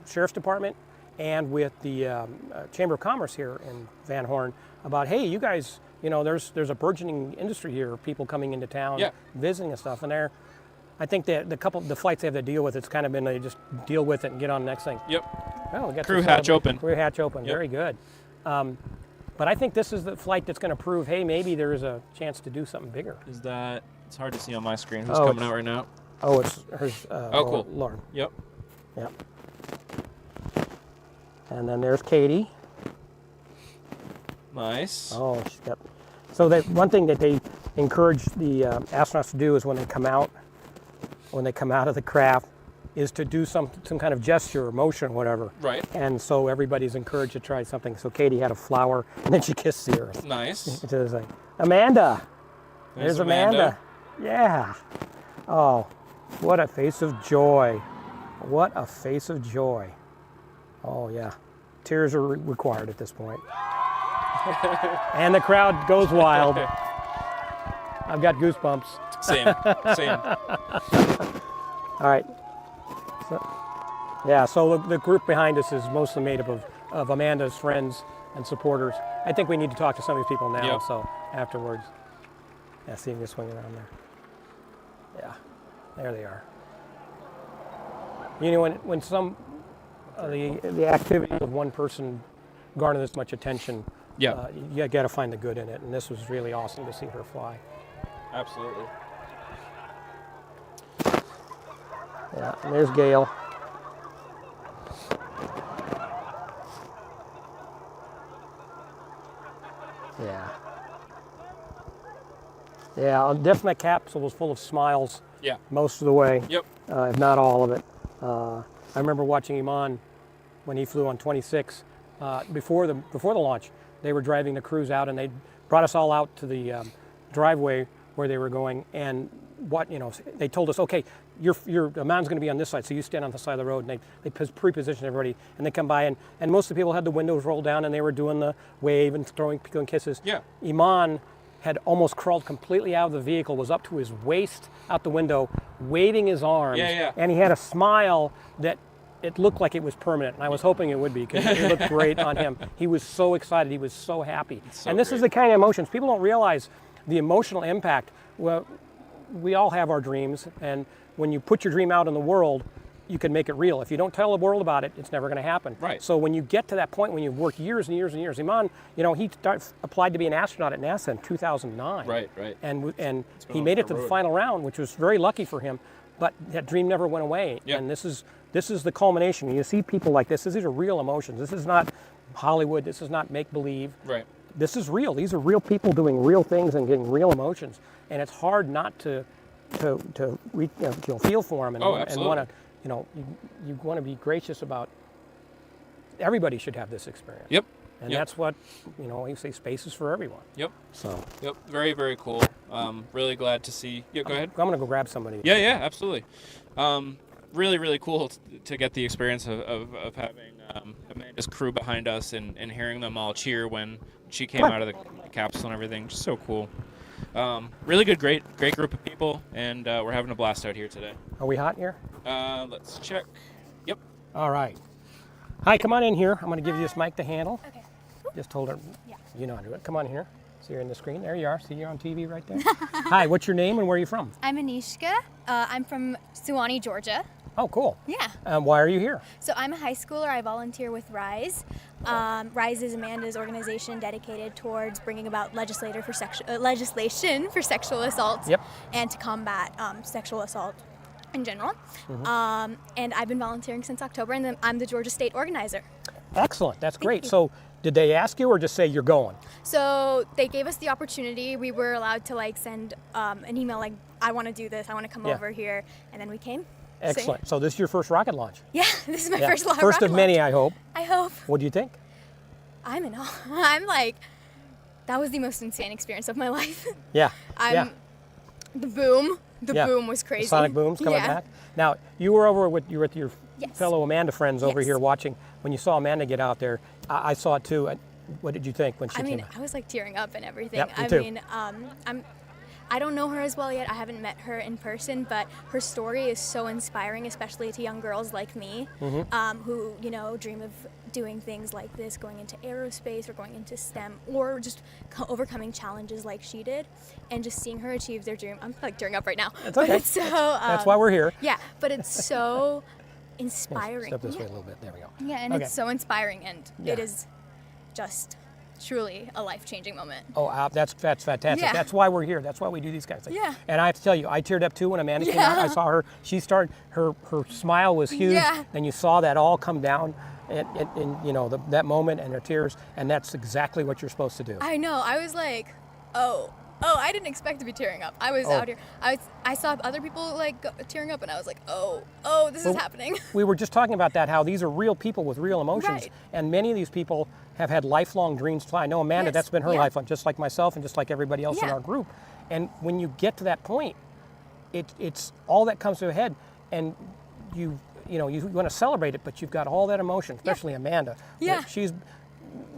Sheriff's Department and with the Chamber of Commerce here in Van Horn about, hey, you guys, there's a burgeoning industry here, people coming into town, visiting and stuff. And I think that the flights they have to deal with, it's kind of been they just deal with it and get on the next thing. Yep. Oh, we got crew hatch open. Crew hatch open. Yep. Very good. But I think this is the flight that's going to prove, hey, maybe there is a chance to do something bigger. Is that? It's hard to see on my screen. Who's coming out right now? Oh, it's hers. Cool. Lauren. Yep. Yep. And then there's Katy. Nice. Oh, she's got. So that one thing that they encourage the astronauts to do is when they come out of the craft, is to do some kind of gesture or motion or whatever. Right. And so everybody's encouraged to try something. So Katy had a flower, and then she kissed the earth. Nice. It was like, Amanda. There's Amanda. Yeah. Oh, what a face of joy. What a face of joy. Oh, yeah. Tears are required at this point. And the crowd goes wild. I've got goosebumps. Same. All right. So the group behind us is mostly made up of Amanda's friends and supporters. I think we need to talk to some of these people now, so afterwards. Yeah, see them swinging around there. Yeah, there they are. You know, when some the activities of one person garner this much attention, you got to find the good in it, and this was really awesome to see her fly. Absolutely. Yeah, and there's Gail. Yeah. Yeah, definitely that capsule was full of smiles. Yeah. Most of the way. Yep. If not all of it. I remember watching Iman when he flew on 26 before the launch. They were driving the crews out, and they brought us all out to the driveway where they were going, and they told us, okay, your Iman's going to be on this side, so you stand on the side of the road, and they pre-positioned everybody, and they come by, and most of the people had the windows rolled down, and they were doing the wave and throwing kisses. Yeah. Iman had almost crawled completely out of the vehicle, was up to his waist out the window, waving his arms, and he had a smile that it looked like it was permanent, and I was hoping it would be, because it looked great on him. He was so excited, he was so happy. And this is the kind of emotions, people don't realize the emotional impact. Well, we all have our dreams, and when you put your dream out in the world, you can make it real. If you don't tell the world about it, it's never going to happen. Right. So when you get to that point, when you've worked years and years and years, Iman, he applied to be an astronaut at NASA in 2009. Right. And he made it to the final round, which was very lucky for him. But that dream never went away. Yep. And this is the culmination. You see people like this. These are real emotions. This is not Hollywood. This is not make-believe. Right. This is real. These are real people doing real things and getting real emotions. And it's hard not to feel for them and want to. You want to be gracious about. Everybody should have this experience. Yep. And that's what you say. Space is for everyone. Yep. So. Yep. Very, very cool. Really glad to see. Yeah. Go ahead. I'm gonna go grab somebody. Yeah. Absolutely. Really, really cool to get the experience of having Amanda's crew behind us and hearing them all cheer when she came out of the capsule and everything. Just so cool. Really good, great group of people, and we're having a blast out here today. Are we hot here? Let's check. Yep. All right. Hi, come on in here. I'm going to give you this mic to handle. Okay. Just hold it. Yeah. You know how to do it. Come on here. See, you're in the screen. There you are. See, you're on TV right there. Hi, what's your name and where are you from? I'm Anishka. I'm from Suwanee, Georgia. Oh, cool. Yeah. Why are you here? So I'm a high schooler. I volunteer with RISE. RISE is Amanda's organization dedicated towards bringing about legislation for sexual assaults and to combat sexual assault in general. Mm-hmm. And I've been volunteering since October, and I'm the Georgia State organizer. Excellent. That's great. So did they ask you or just say you're going? So they gave us the opportunity. We were allowed to send an email like, I want to do this. I want to come over here. And then we came. Excellent. So this is your first rocket launch? Yeah, this is my first rocket launch. First of many, I hope. I hope. What do you think? I'm in awe. I'm like, that was the most insane experience of my life. Yeah. The boom. The boom was crazy. The sonic booms coming back. Now, you were with your fellow Amanda friends over here watching. When you saw Amanda get out there, I saw it too. What did you think when she came out? I was tearing up and everything. Yep, me too. I don't know her as well yet. I haven't met her in person, but her story is so inspiring, especially to young girls like me, who dream of doing things like this, going into aerospace or going into STEM, or just overcoming challenges like she did, and just seeing her achieve their dream. I'm tearing up right now. That's okay. So, that's why we're here. Yeah, but it's so inspiring. Step this way a little bit. There we go. Yeah, and it's so inspiring, and just truly a life-changing moment. Oh, that's fantastic. Yeah. That's why we're here. That's why we do these kinds of things. Yeah. And I have to tell you, I teared up too when Amanda came out. I saw her. She started. Her smile was huge. Yeah. And you saw that all come down, in that moment and her tears. And that's exactly what you're supposed to do. I know. I was like, oh, I didn't expect to be tearing up. I was out here. I saw other people tearing up, and I was like, oh, this is happening. We were just talking about that, how these are real people with real emotions, Right. and many of these people have had lifelong dreams to fly. I know Amanda, Yes. that's been her Yeah. lifelong, just like myself and just like everybody else in Yeah. our group. And when you get to that point, it's all that comes to a head, and you want to celebrate it, but you've got all that emotion, especially Amanda. Yeah.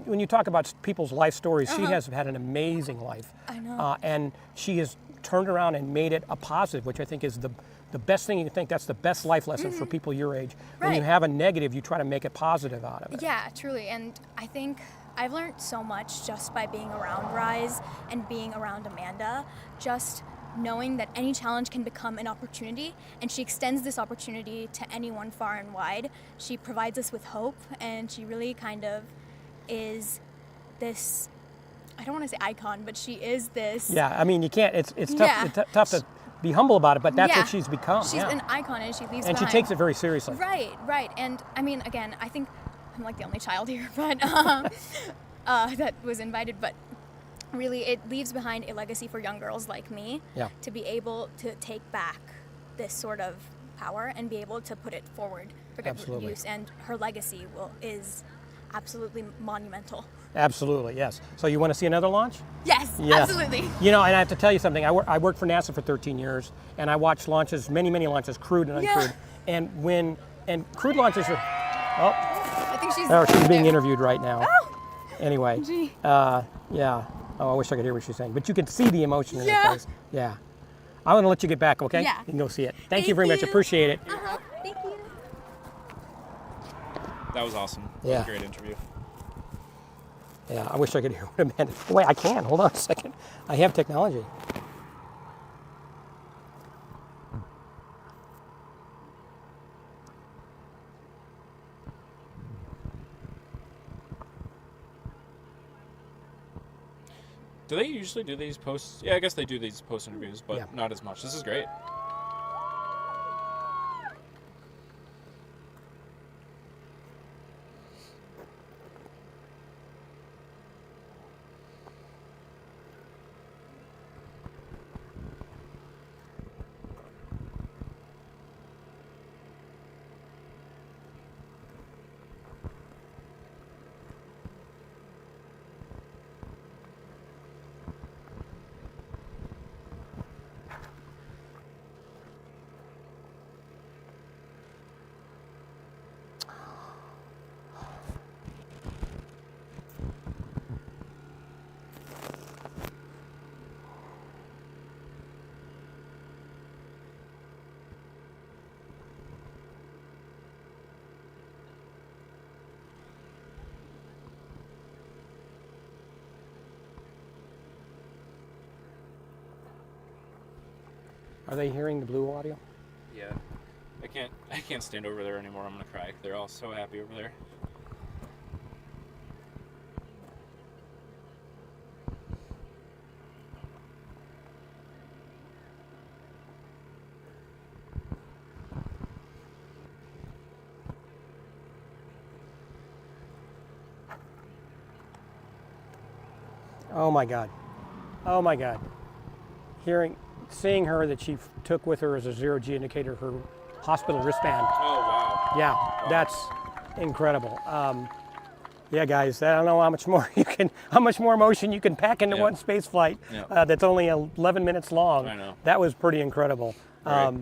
When you talk about people's life stories, she has had an amazing life. I know. And she has turned around and made it a positive, which I think is the best thing you can think. That's the best life lesson for people your age. When you Right. have a negative, you try to make a positive out of it. Yeah, truly. And I think I've learned so much just by being around Rise and being around Amanda, just knowing that any challenge can become an opportunity, and she extends this opportunity to anyone far and wide. She provides us with hope, and she really kind of is this, I don't want to say icon, but she is this. Yeah, I mean, you can't, it's tough, Yeah. it's tough to be humble about it, but that's Yeah. what she's become. She's yeah. an icon, and she leaves And she behind. takes it very seriously. Right. And I mean, again, I think I'm like the only child here, but that was invited. But really, it leaves behind a legacy for young girls like me to be able to take back this sort of power and be able to put it forward for good Absolutely. use. And her legacy is absolutely monumental. Absolutely, yes. So you want to see another launch? Yes, Yeah. absolutely. And I have to tell you something. I worked for NASA for 13 years, and I watched launches, many launches, crewed and uncrewed. And crewed launches are. I think She's being interviewed right now. Oh. Anyway. Gee. Yeah. Oh, I wish I could hear what she's saying, but you can see the emotion in her face. Yeah. I want to let you get back, okay? Yeah. You can go see it. Thank you very much. Appreciate it. Thank you. That was awesome. That Yeah. was a great interview. Yeah, I wish I could hear what Amanda. Wait, I can. Hold on a second. I have technology. Do they usually do these posts? Yeah, I guess they do these post interviews, but Yeah. not as much. This is great. Are they hearing the blue audio? Yeah. I can't stand over there anymore. I'm gonna cry. They're all so happy over there. Oh my God. Oh my God. Seeing her that she took with her as a zero-G indicator, her hospital wristband. Oh wow. Yeah, that's incredible. Yeah, guys, I don't know how much more emotion you can pack into one space flight that's only 11 minutes long. I know. That was pretty incredible. Right.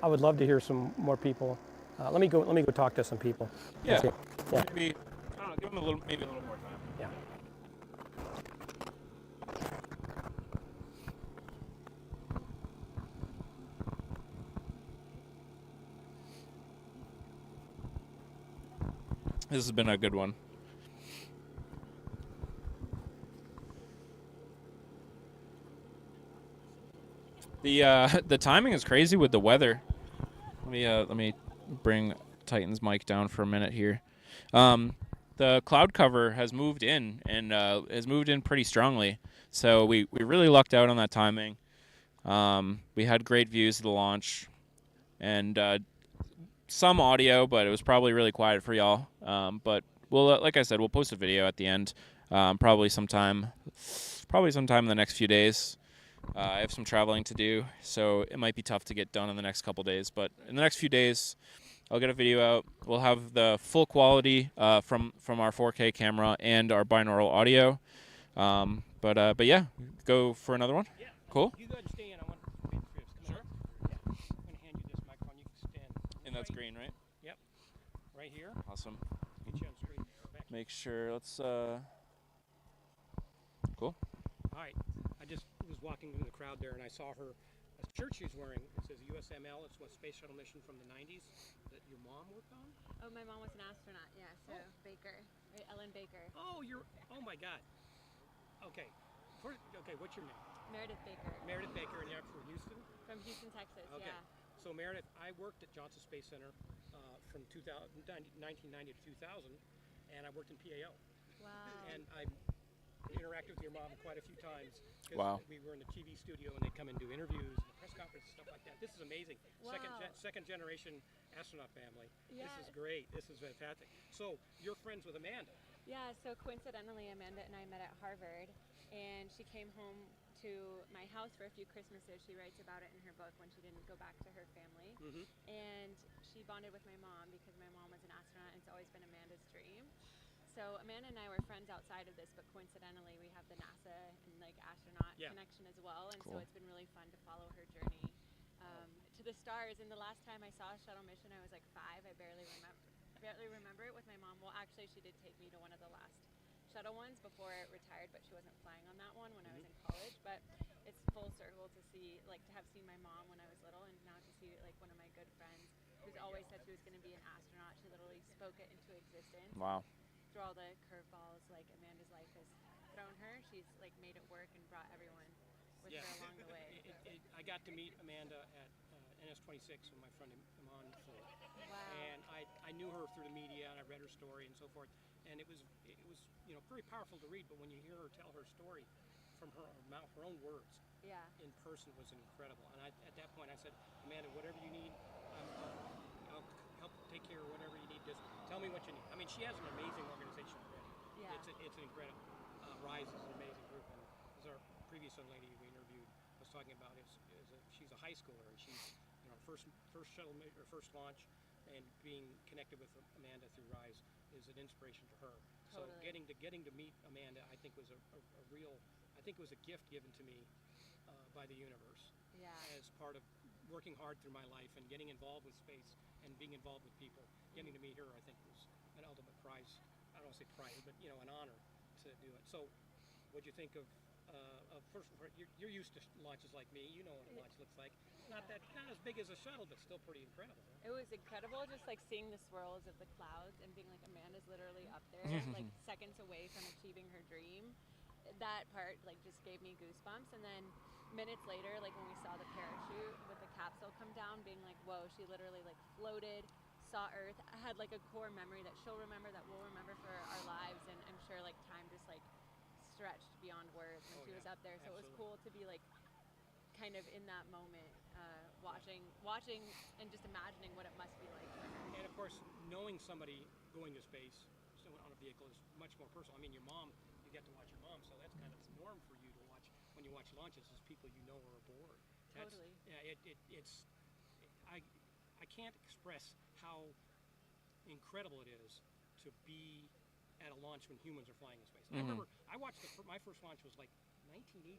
I would love to hear some more people. Let me go talk to some people. Yeah. Yeah. Maybe, I don't know, give them maybe a little more time. Yeah. This has been a good one. The timing is crazy with the weather. Let me bring Titan's mic down for a minute here. the cloud cover has moved in and has moved in pretty strongly. So we really lucked out on that timing. We had great views of the launch and some audio, but it was probably really quiet for y'all. But we'll, like I said, we'll post a video at the end, probably sometime in the next few days. I have some traveling to do, so it might be tough to get done in the next couple days. But in the next few days, I'll get a video out. We'll have the full quality from our 4K camera and our binaural audio. But yeah, go for another one. Yeah. Cool. You go ahead and stay in. I want to meet the three of us. Come on. Yeah. I'm going to hand you this microphone. You can stand. And that's green, right? Yep. Right here. Awesome. Get you on screen. Make sure. Let's. Cool. All right. I just was walking in the crowd there, and I saw her. A shirt she's wearing. It says USML. It's what space shuttle mission from the 90s that your mom worked on. Oh, my mom was an astronaut. Yeah. So Baker, right? Ellen Baker. Oh, you're. Oh my God. Okay. Okay. What's your name? Meredith Baker. Meredith Baker, and you're from Houston. From Houston, Texas. Okay. Yeah. So Meredith, I worked at Johnson Space Center from 1990 to 2000, and I worked in PAO. Wow. And I interacted with your mom quite a few times. Wow. We were in the TV studio, and they'd come and do interviews, and press conferences, stuff like that. This is amazing. Wow. Second generation astronaut family. Yeah. This is great. This is fantastic. So you're friends with Amanda. Yeah, so coincidentally, Amanda and I met at Harvard, and she came home to my house for a few Christmases. She writes about it in her book when she didn't go back to her family. Mm-hmm. And she bonded with my mom because my mom was an astronaut, and it's always been Amanda's dream. So Amanda and I were friends outside of this, but coincidentally, we have the NASA and astronaut connection as well, and cool. So it's been really fun to follow her journey to the stars. And the last time I saw a shuttle mission, I was like 5. I barely remember it with my mom. Well, actually, she did take me to one of the last shuttle ones before it retired, but she wasn't flying on that one when I was in college. But it's full circle to see, to have seen my mom when I was little, and now to see one of my good friends who's always said she was going to be an astronaut. She literally spoke it into existence. Wow. Through all the curveballs Amanda's life has thrown her, she's made it work and brought everyone with her along the way. I got to meet Amanda at NS-26 with my friend Iman. Wow. And I knew her through the media, and I read her story and so forth. And it was very powerful to read. But when you hear her tell her story from her mouth, her own words, in person was incredible. And at that point, I said, Amanda, whatever you need, I'll help take care of whatever you need. Just tell me what you need. I mean, she has an amazing organization already. Yeah. It's an incredible. Rise is an amazing group, and as our previous young lady we interviewed was talking about, she's a high schooler, and she's first shuttle or first launch, and being connected with Amanda through Rise is an inspiration to her. Totally. So getting to meet Amanda, I think was a real. I think it was a gift given to me by the universe. Yeah. As part of working hard through my life and getting involved with space and being involved with people, getting to meet her, I think was an ultimate prize. I don't want to say prize, but an honor to do it. So, what'd you think of first? You're used to launches like me. You know what a launch looks like. Not as big as a shuttle, but still pretty incredible. Huh? It was incredible, just seeing the swirls of the clouds and being Amanda's literally up there, seconds away from achieving her dream. That part just gave me goosebumps. And then minutes later, when we saw the parachute with the capsule come down, being whoa, she literally floated, saw Earth. I had a core memory that she'll remember, that we'll remember for our lives, and I'm sure time just stretched beyond words when she was up there. So absolutely. It was cool to be kind of in that moment, watching and just imagining what it must be like for her. And of course, knowing somebody going to space, someone on a vehicle, is much more personal. I mean, your mom, you get to watch your mom, so that's kind of the norm for you to watch when you watch launches, is people you know are aboard. Totally. Yeah, I can't express how incredible it is to be at a launch when humans are flying in space. I remember I watched my first launch was 1987,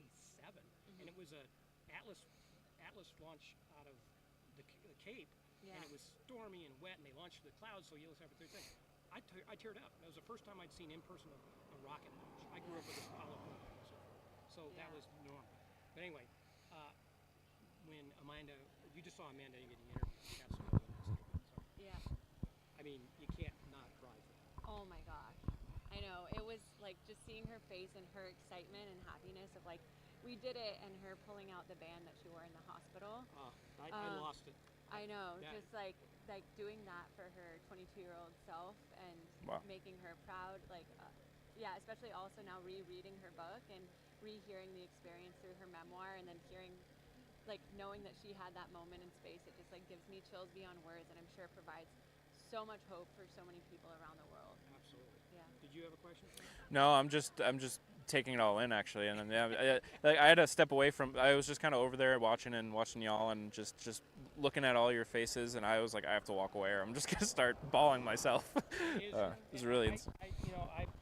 and it was a Atlas launch out of the Cape, and it was stormy and wet, and they launched the clouds, so you listen to everything. I teared up. It was the first time I'd seen in person a rocket launch. I grew up with Apollo program and so forth, so that was normal. But anyway, when Amanda, you just saw Amanda getting interviewed. Yeah. I mean, you can't not cry for that. Oh my gosh. I know. It was just seeing her face and her excitement and happiness of we did it, and her pulling out the band that she wore in the hospital. I lost it. I know, just like doing that for her 22-year-old self and making her proud. Yeah, especially also now rereading her book and rehearing the experience through her memoir, and then hearing, knowing that she had that moment in space. It just gives me chills beyond words, and I'm sure it provides so much hope for so many people around the world. Absolutely. Yeah. Did you have a question? No, I'm just taking it all in actually, and then I had to step away from. I was just kind of over there watching y'all, and just looking at all your faces, and I was like, I have to walk away, or I'm just gonna start bawling myself. It was really.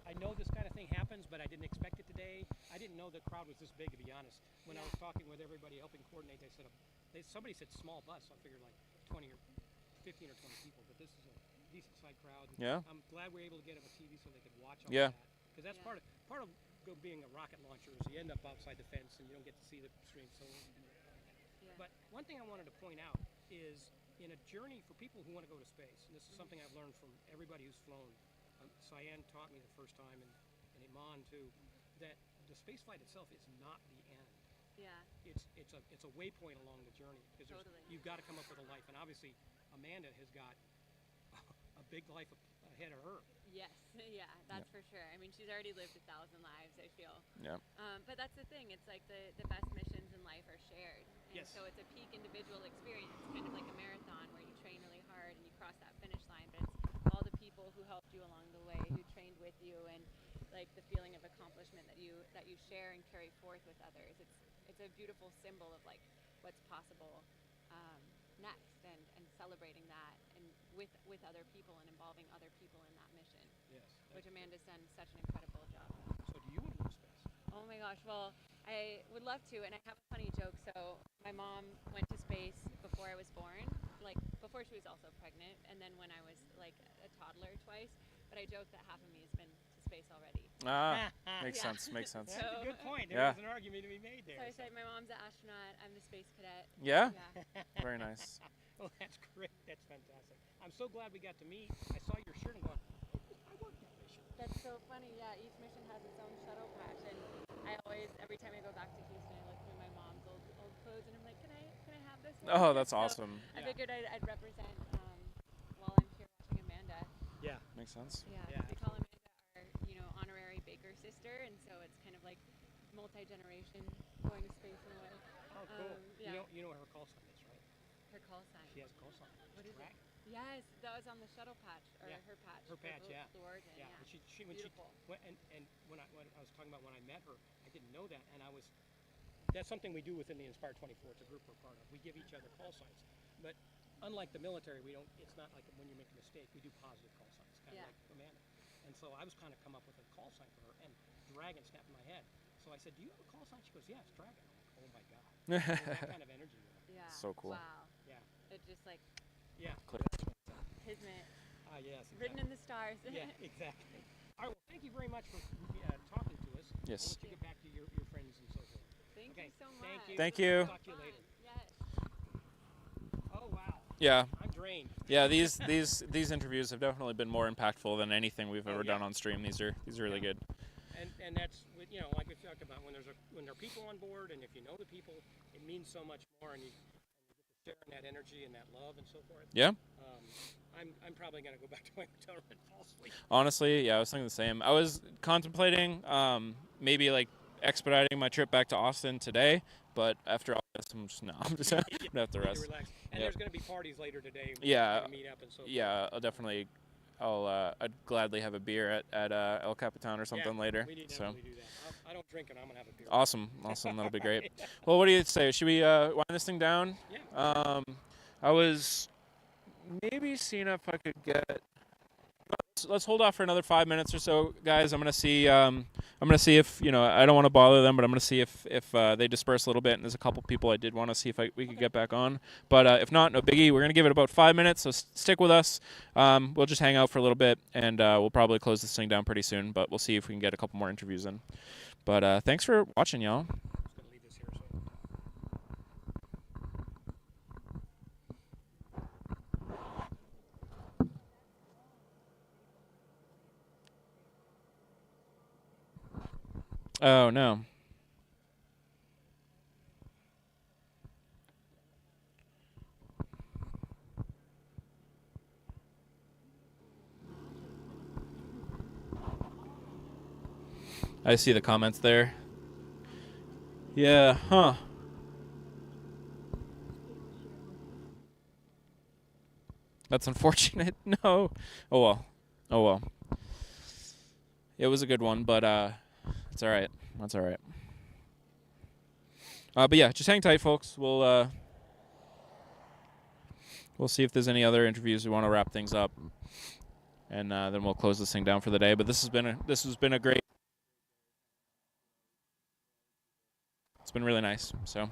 I know this kind of thing happens, but I didn't expect it today. I didn't know the crowd was this big, to be honest. When I was talking with everybody, helping coordinate, somebody said small bus, so I figured 20 or 15 or 20 people, but this is a decent sized crowd. Yeah. I'm glad we're able to get them a TV so they could watch all that. Because that's part of being a rocket launcher is you end up outside the fence and you don't get to see the stream. So, but one thing I wanted to point out is in a journey for people who want to go to space, and this is something I've learned from everybody who's flown. Cyan taught me the first time, and Iman too, that the space flight itself is not the end. Yeah. It's a waypoint along the journey, because you've got to come up with a life, and obviously Amanda has got a big life ahead of her. Yes, yeah, that's for sure. I mean, she's already lived 1,000 lives, I feel. Yeah. But that's the thing. It's like the best missions in life are shared. And so it's a peak individual experience, kind of like a marathon where you train really hard and you cross that finish line. But it's all the people who helped you along the way, who trained with you, and the feeling of accomplishment that you share and carry forth with others. It's a beautiful symbol of what's possible next, and celebrating that, and with other people, and involving other people in that mission. Yes. Which Amanda's done such an incredible job of. So do you want to go to space? Oh my gosh, well, I would love to, and I have a funny joke. So my mom went to space before I was born, before she was also pregnant, and then when I was a toddler twice. But I joke that half of me has been to space already. Makes sense. Makes sense. That's a good point. There's an argument to be made there. So I said my mom's an astronaut, I'm the space cadet. Yeah? Very nice. Well, that's great. That's fantastic. I'm so glad we got to meet. I saw your shirt and going, I worked that mission. That's so funny. Yeah, each mission has its own shuttle patch, and I always, every time I go back to Houston, I look through my mom's old clothes, and I'm like, can I have this one? Oh, that's awesome. I figured I'd represent while I'm here watching Amanda. Yeah. Makes sense. Yeah. We call Amanda our, honorary Baker sister, and so it's kind of like multi-generation going to space in a way. Oh, cool. Yeah. You know what her call sign is, right? Her call sign. She has a call sign. What is it? Yes, that was on the shuttle patch, or her patch. Her patch, the origin, yeah. Beautiful. When I was talking about when I met her, I didn't know that, and that's something we do within the Inspire 24. It's a group we're part of. We give each other call signs, but unlike the military, it's not like when you make a mistake. We do positive call signs, kind of like Amanda. And so I was kind of come up with a call sign for her, and Dragon snapped in my head. So I said, do you have a call sign? She goes, yeah, it's Dragon. I'm like, oh my God. That kind of energy with her. Yeah. So cool. Wow. Yeah. It's just yeah. Kismet. Yes. Exactly. Written in the stars. Yeah, exactly. All right, well, thank you very much for talking to us. Yes. I'll let you get back to your friends and so forth. Thank you so much. Thank you. Thank you. Talk to you later. Yes. Oh, wow. Yeah. I'm drained. Yeah, these interviews have definitely been more impactful than anything we've ever done on stream. These are really good. And that's like we talked about, when there are people on board, and if you know the people, it means so much more, and you get to share that energy and that love and so forth. Yeah. I'm probably gonna go back to my hotel room and fall asleep. Honestly, yeah, I was thinking the same. I was contemplating maybe expediting my trip back to Austin today, but after all this, I'm just gonna have to rest. Relax. And there's gonna be parties later today. Yeah. Meet up and so forth. Yeah, I'd gladly have a beer at El Capitan or something later. We need to so. do that. I don't drink, and I'm gonna have a beer. Awesome, that'll be great. Well, what do you say? Should we wind this thing down? Yeah. I was maybe seeing if I could get. Let's hold off for another 5 minutes or so, guys. I'm gonna see if I don't want to bother them, but I'm gonna see if they disperse a little bit. And there's a couple people I did want to see if we could get back on, but if not, no biggie. We're gonna give it about 5 minutes, so stick with us. We'll just hang out for a little bit, and we'll probably close this thing down pretty soon. But we'll see if we can get a couple more interviews in. But thanks for watching, y'all. Oh, no. I see the comments there. Yeah, huh. That's unfortunate. No. Oh well. Oh well. It was a good one, but it's all right. That's all right. But yeah, just hang tight, folks. We'll see if there's any other interviews we want to wrap things up, and then we'll close this thing down for the day. But this has been a great. It's been really nice. So.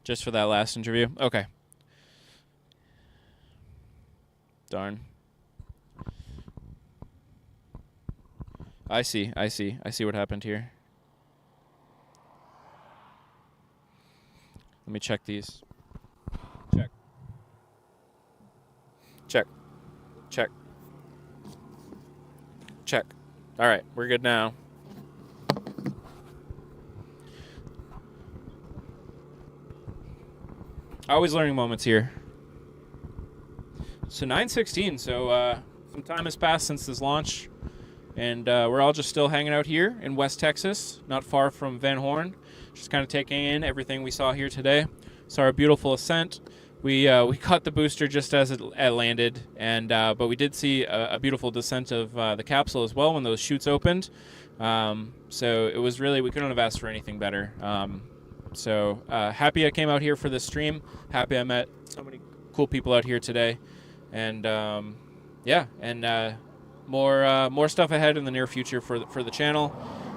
Just for that last interview? Okay. Darn. I see what happened here. Let me check these. Check. Check. Check. Check. All right, we're good now. Always learning moments here. So 9:16. So some time has passed since this launch, and we're all just still hanging out here in West Texas, not far from Van Horn, just kind of taking in everything we saw here today. Saw our beautiful ascent. We caught the booster just as it landed, and but we did see a beautiful descent of the capsule as well when those chutes opened. So it was really, we couldn't have asked for anything better. So happy I came out here for this stream. Happy I met so many cool people out here today, and yeah, and more stuff ahead in the near future for the channel.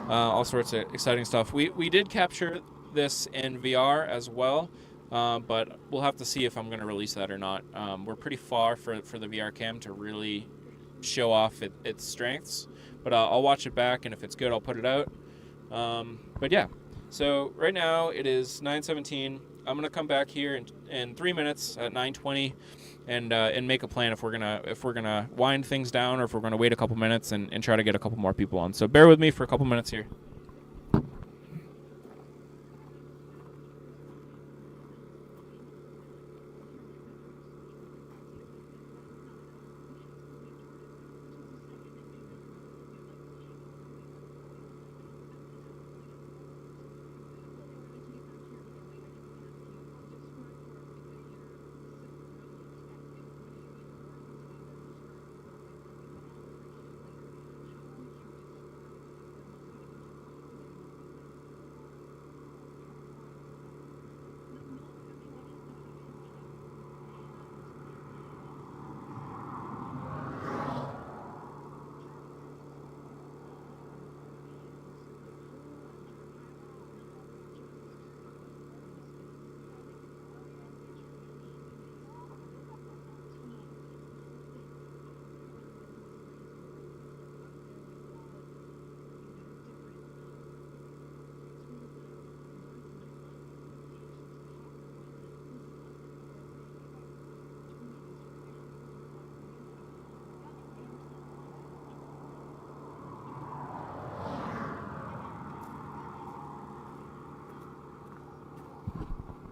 All sorts of exciting stuff. We did capture this in VR as well, but we'll have to see if I'm going to release that or not. We're pretty far for the VR cam to really show off its strengths, but I'll watch it back, and if it's good, I'll put it out. But yeah. So right now it is 9:17. I'm gonna come back here in 3 minutes at 9:20, and make a plan if we're gonna wind things down or if we're gonna wait a couple minutes and try to get a couple more people on. So bear with me for a couple minutes here.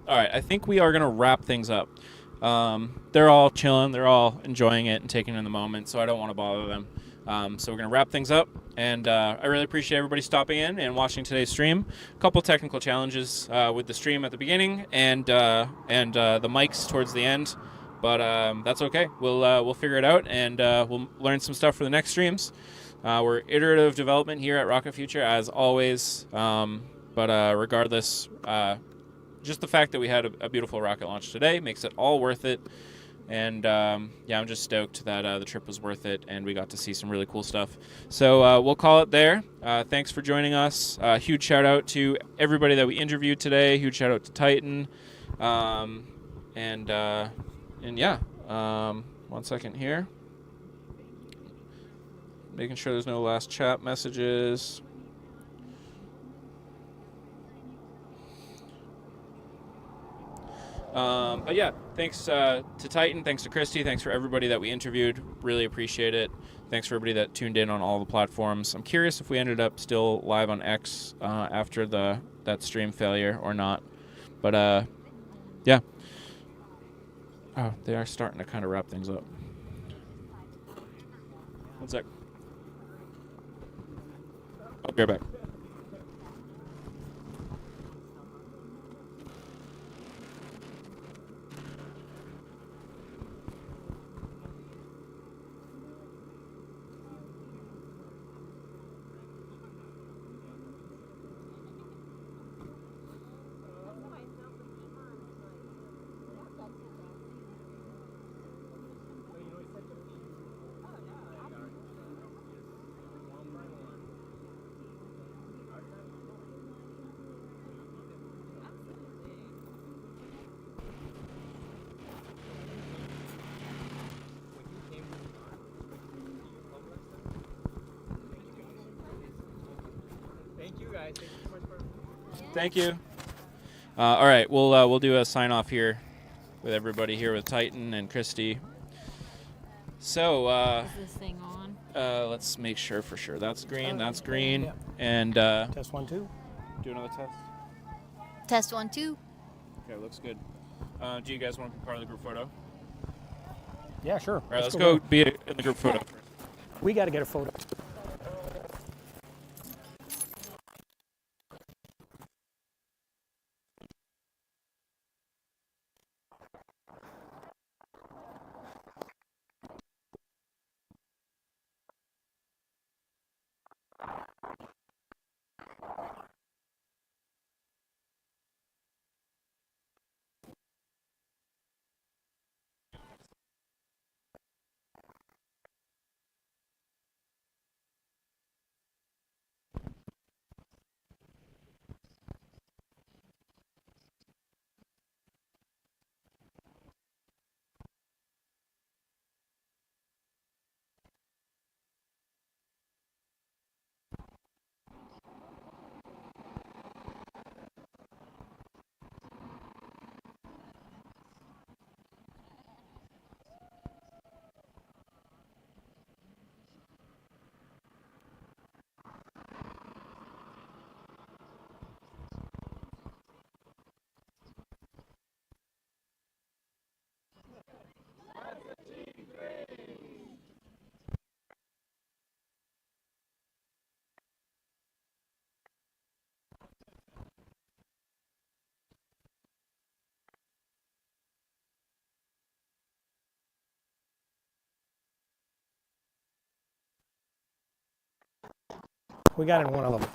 All right, I think we are going to wrap things up. They're all chilling. They're all enjoying it and taking in the moment, so I don't want to bother them. So we're going to wrap things up, and I really appreciate everybody stopping in and watching today's stream. A couple technical challenges with the stream at the beginning and the mics towards the end, but that's okay. We'll figure it out, and we'll learn some stuff for the next streams. We're iterative development here at Rocket Future, as always, but regardless, just the fact that we had a beautiful rocket launch today makes it all worth it. And yeah, I'm just stoked that the trip was worth it and we got to see some really cool stuff. So we'll call it there. Thanks for joining us. Huge shout out to everybody that we interviewed today. Huge shout out to Titan. And yeah, 1 second here. Making sure there's no last chat messages. But yeah, thanks to Titan, thanks to Christy, thanks for everybody that we interviewed. Really appreciate it. Thanks for everybody that tuned in on all the platforms. I'm curious if we ended up still live on X after that stream failure or not. But yeah. Oh, they are starting to kind of wrap things up. One sec. I'll be right back. Thank you. All right, we'll do a sign off here with everybody here with Titan and Christy. So is this thing on? Let's make sure for sure that's green. That's green. Yeah. And Test 1, 2. do another test. Test 1, 2. Okay, looks good. Do you guys want to be part of the group photo? Yeah, sure. All right, let's go be in the group photo. We got to get a photo. We got in one of them.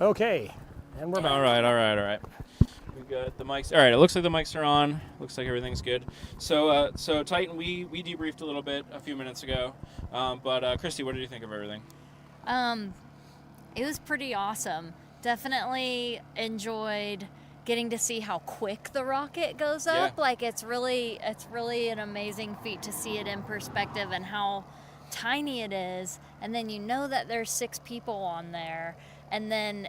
Okay, and we're back. All right. We've got the mics. All right, it looks like the mics are on. Looks like everything's good. So Titan, we debriefed a little bit a few minutes ago. But Christy, what did you think of everything? It was pretty awesome. Definitely enjoyed getting to see how quick the rocket goes up. Yeah. Like it's really an amazing feat to see it in perspective and how tiny it is. And then you know that there's 6 people on there, and then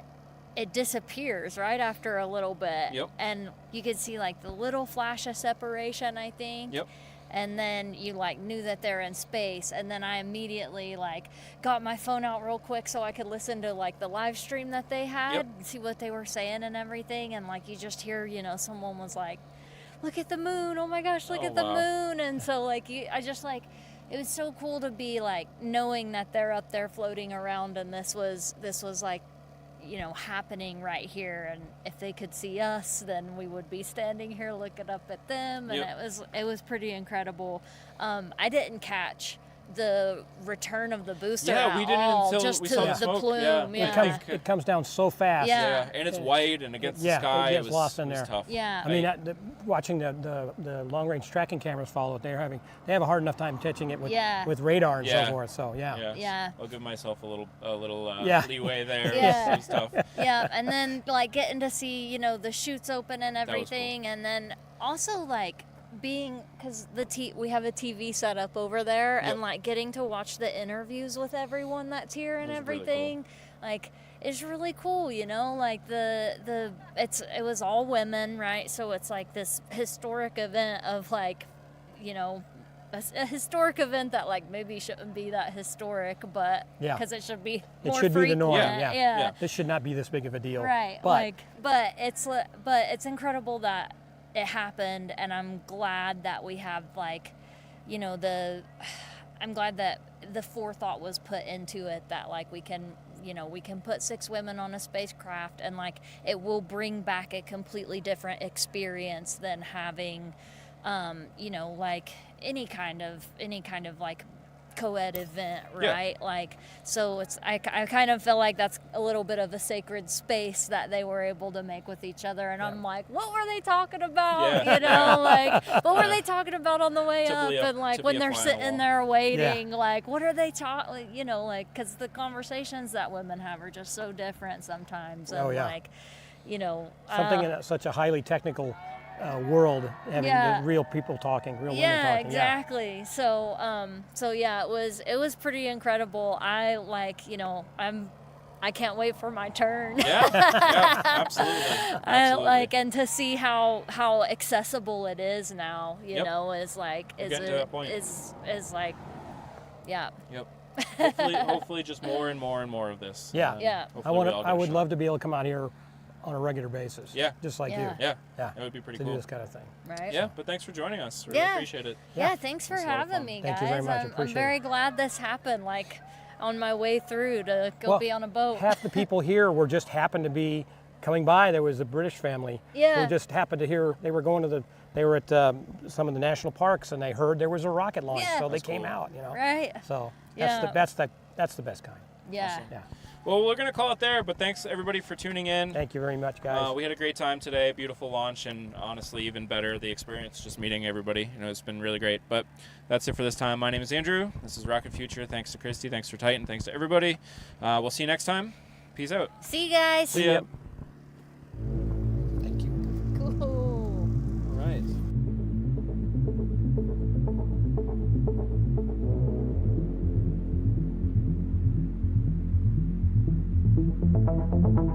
it disappears right after a little bit. Yep. And you could see like the little flash of separation, I think. Yep. And then you like knew that they're in space, and then I immediately like got my phone out real quick so I could listen to like the live stream that they had, see what they were saying and everything. And like you just hear, someone was like, "Look at the moon! Oh my gosh, look at the moon!" And so like I just like, it was so cool to be like knowing that they're up there floating around, and this was like, happening right here. And if they could see us, then we would be standing here looking up at them. And it was pretty incredible. I didn't catch the return of the booster at we didn't all, until just we to saw the smoke. plume. Yeah. It comes down so fast. Yeah. And it's white and against the sky. It gets lost in there. It was tough. Yeah. I mean, watching the long-range tracking cameras follow it, they have a hard enough time catching it with radar and so forth. So Yeah. I'll give myself a little leeway there. Yeah. It was tough. Yeah, and then like getting to see the chutes open and everything, cool. and then also like because we have a TV set up over there, and like getting to watch the interviews with everyone that's here and everything, really cool. like it's really cool. Like it was all women, right? So it's like this historic event of like a historic event that like maybe shouldn't be that historic, but because it should be more should be the norm. Yeah. This should not be this big of a deal. Right. But it's incredible that it happened, and I'm glad that we have like, you know, I'm glad that the forethought was put into it, that like we can put 6 women on a spacecraft, and like it will bring back a completely different experience than having like any kind of like co-ed event, right? Like, so it's I kind of feel like that's a little bit of a sacred space that they were able to make with each other, and I'm like, what were they talking about? You know, like what were they talking about on the way up, and like when they're sitting there waiting, like what are they talking? You know, like because the conversations that women have are just so different sometimes, and like, you know, something in such a highly technical world, having the real people talking, real women talking. Exactly. So it was pretty incredible. I like, you know, I can't wait for my turn. Absolutely. I like, and to see how accessible it is now, you know, is like is like, Hopefully just more and more and more of this. I would love to be able to come out here on a regular basis. Just like you. That would be pretty cool. To do this kind of thing. Right. Yeah, but thanks for joining us. Really appreciate it. Yeah, thanks for having me, guys. Thank you very much. I'm very glad this happened, like on my way through to go be on a boat. Half the people here were just happened to be coming by. There was a British family who just happened to hear, they were at some of the national parks, and they heard there was a rocket launch, so they came out, you know. Right. So that's the best kind. Yeah. Awesome. Well, we're going to call it there, but thanks everybody for tuning in. Thank you very much, guys. We had a great time today, beautiful launch, and honestly, even better, the experience, just meeting everybody. You know, it's been really great. But that's it for this time. My name is Andrew. This is Rocket Future. Thanks to Christy. Thanks for Titan. Thanks to everybody. We'll see you next time. Peace out. See you guys. See ya. Thank you. Cool. All right. Thank you.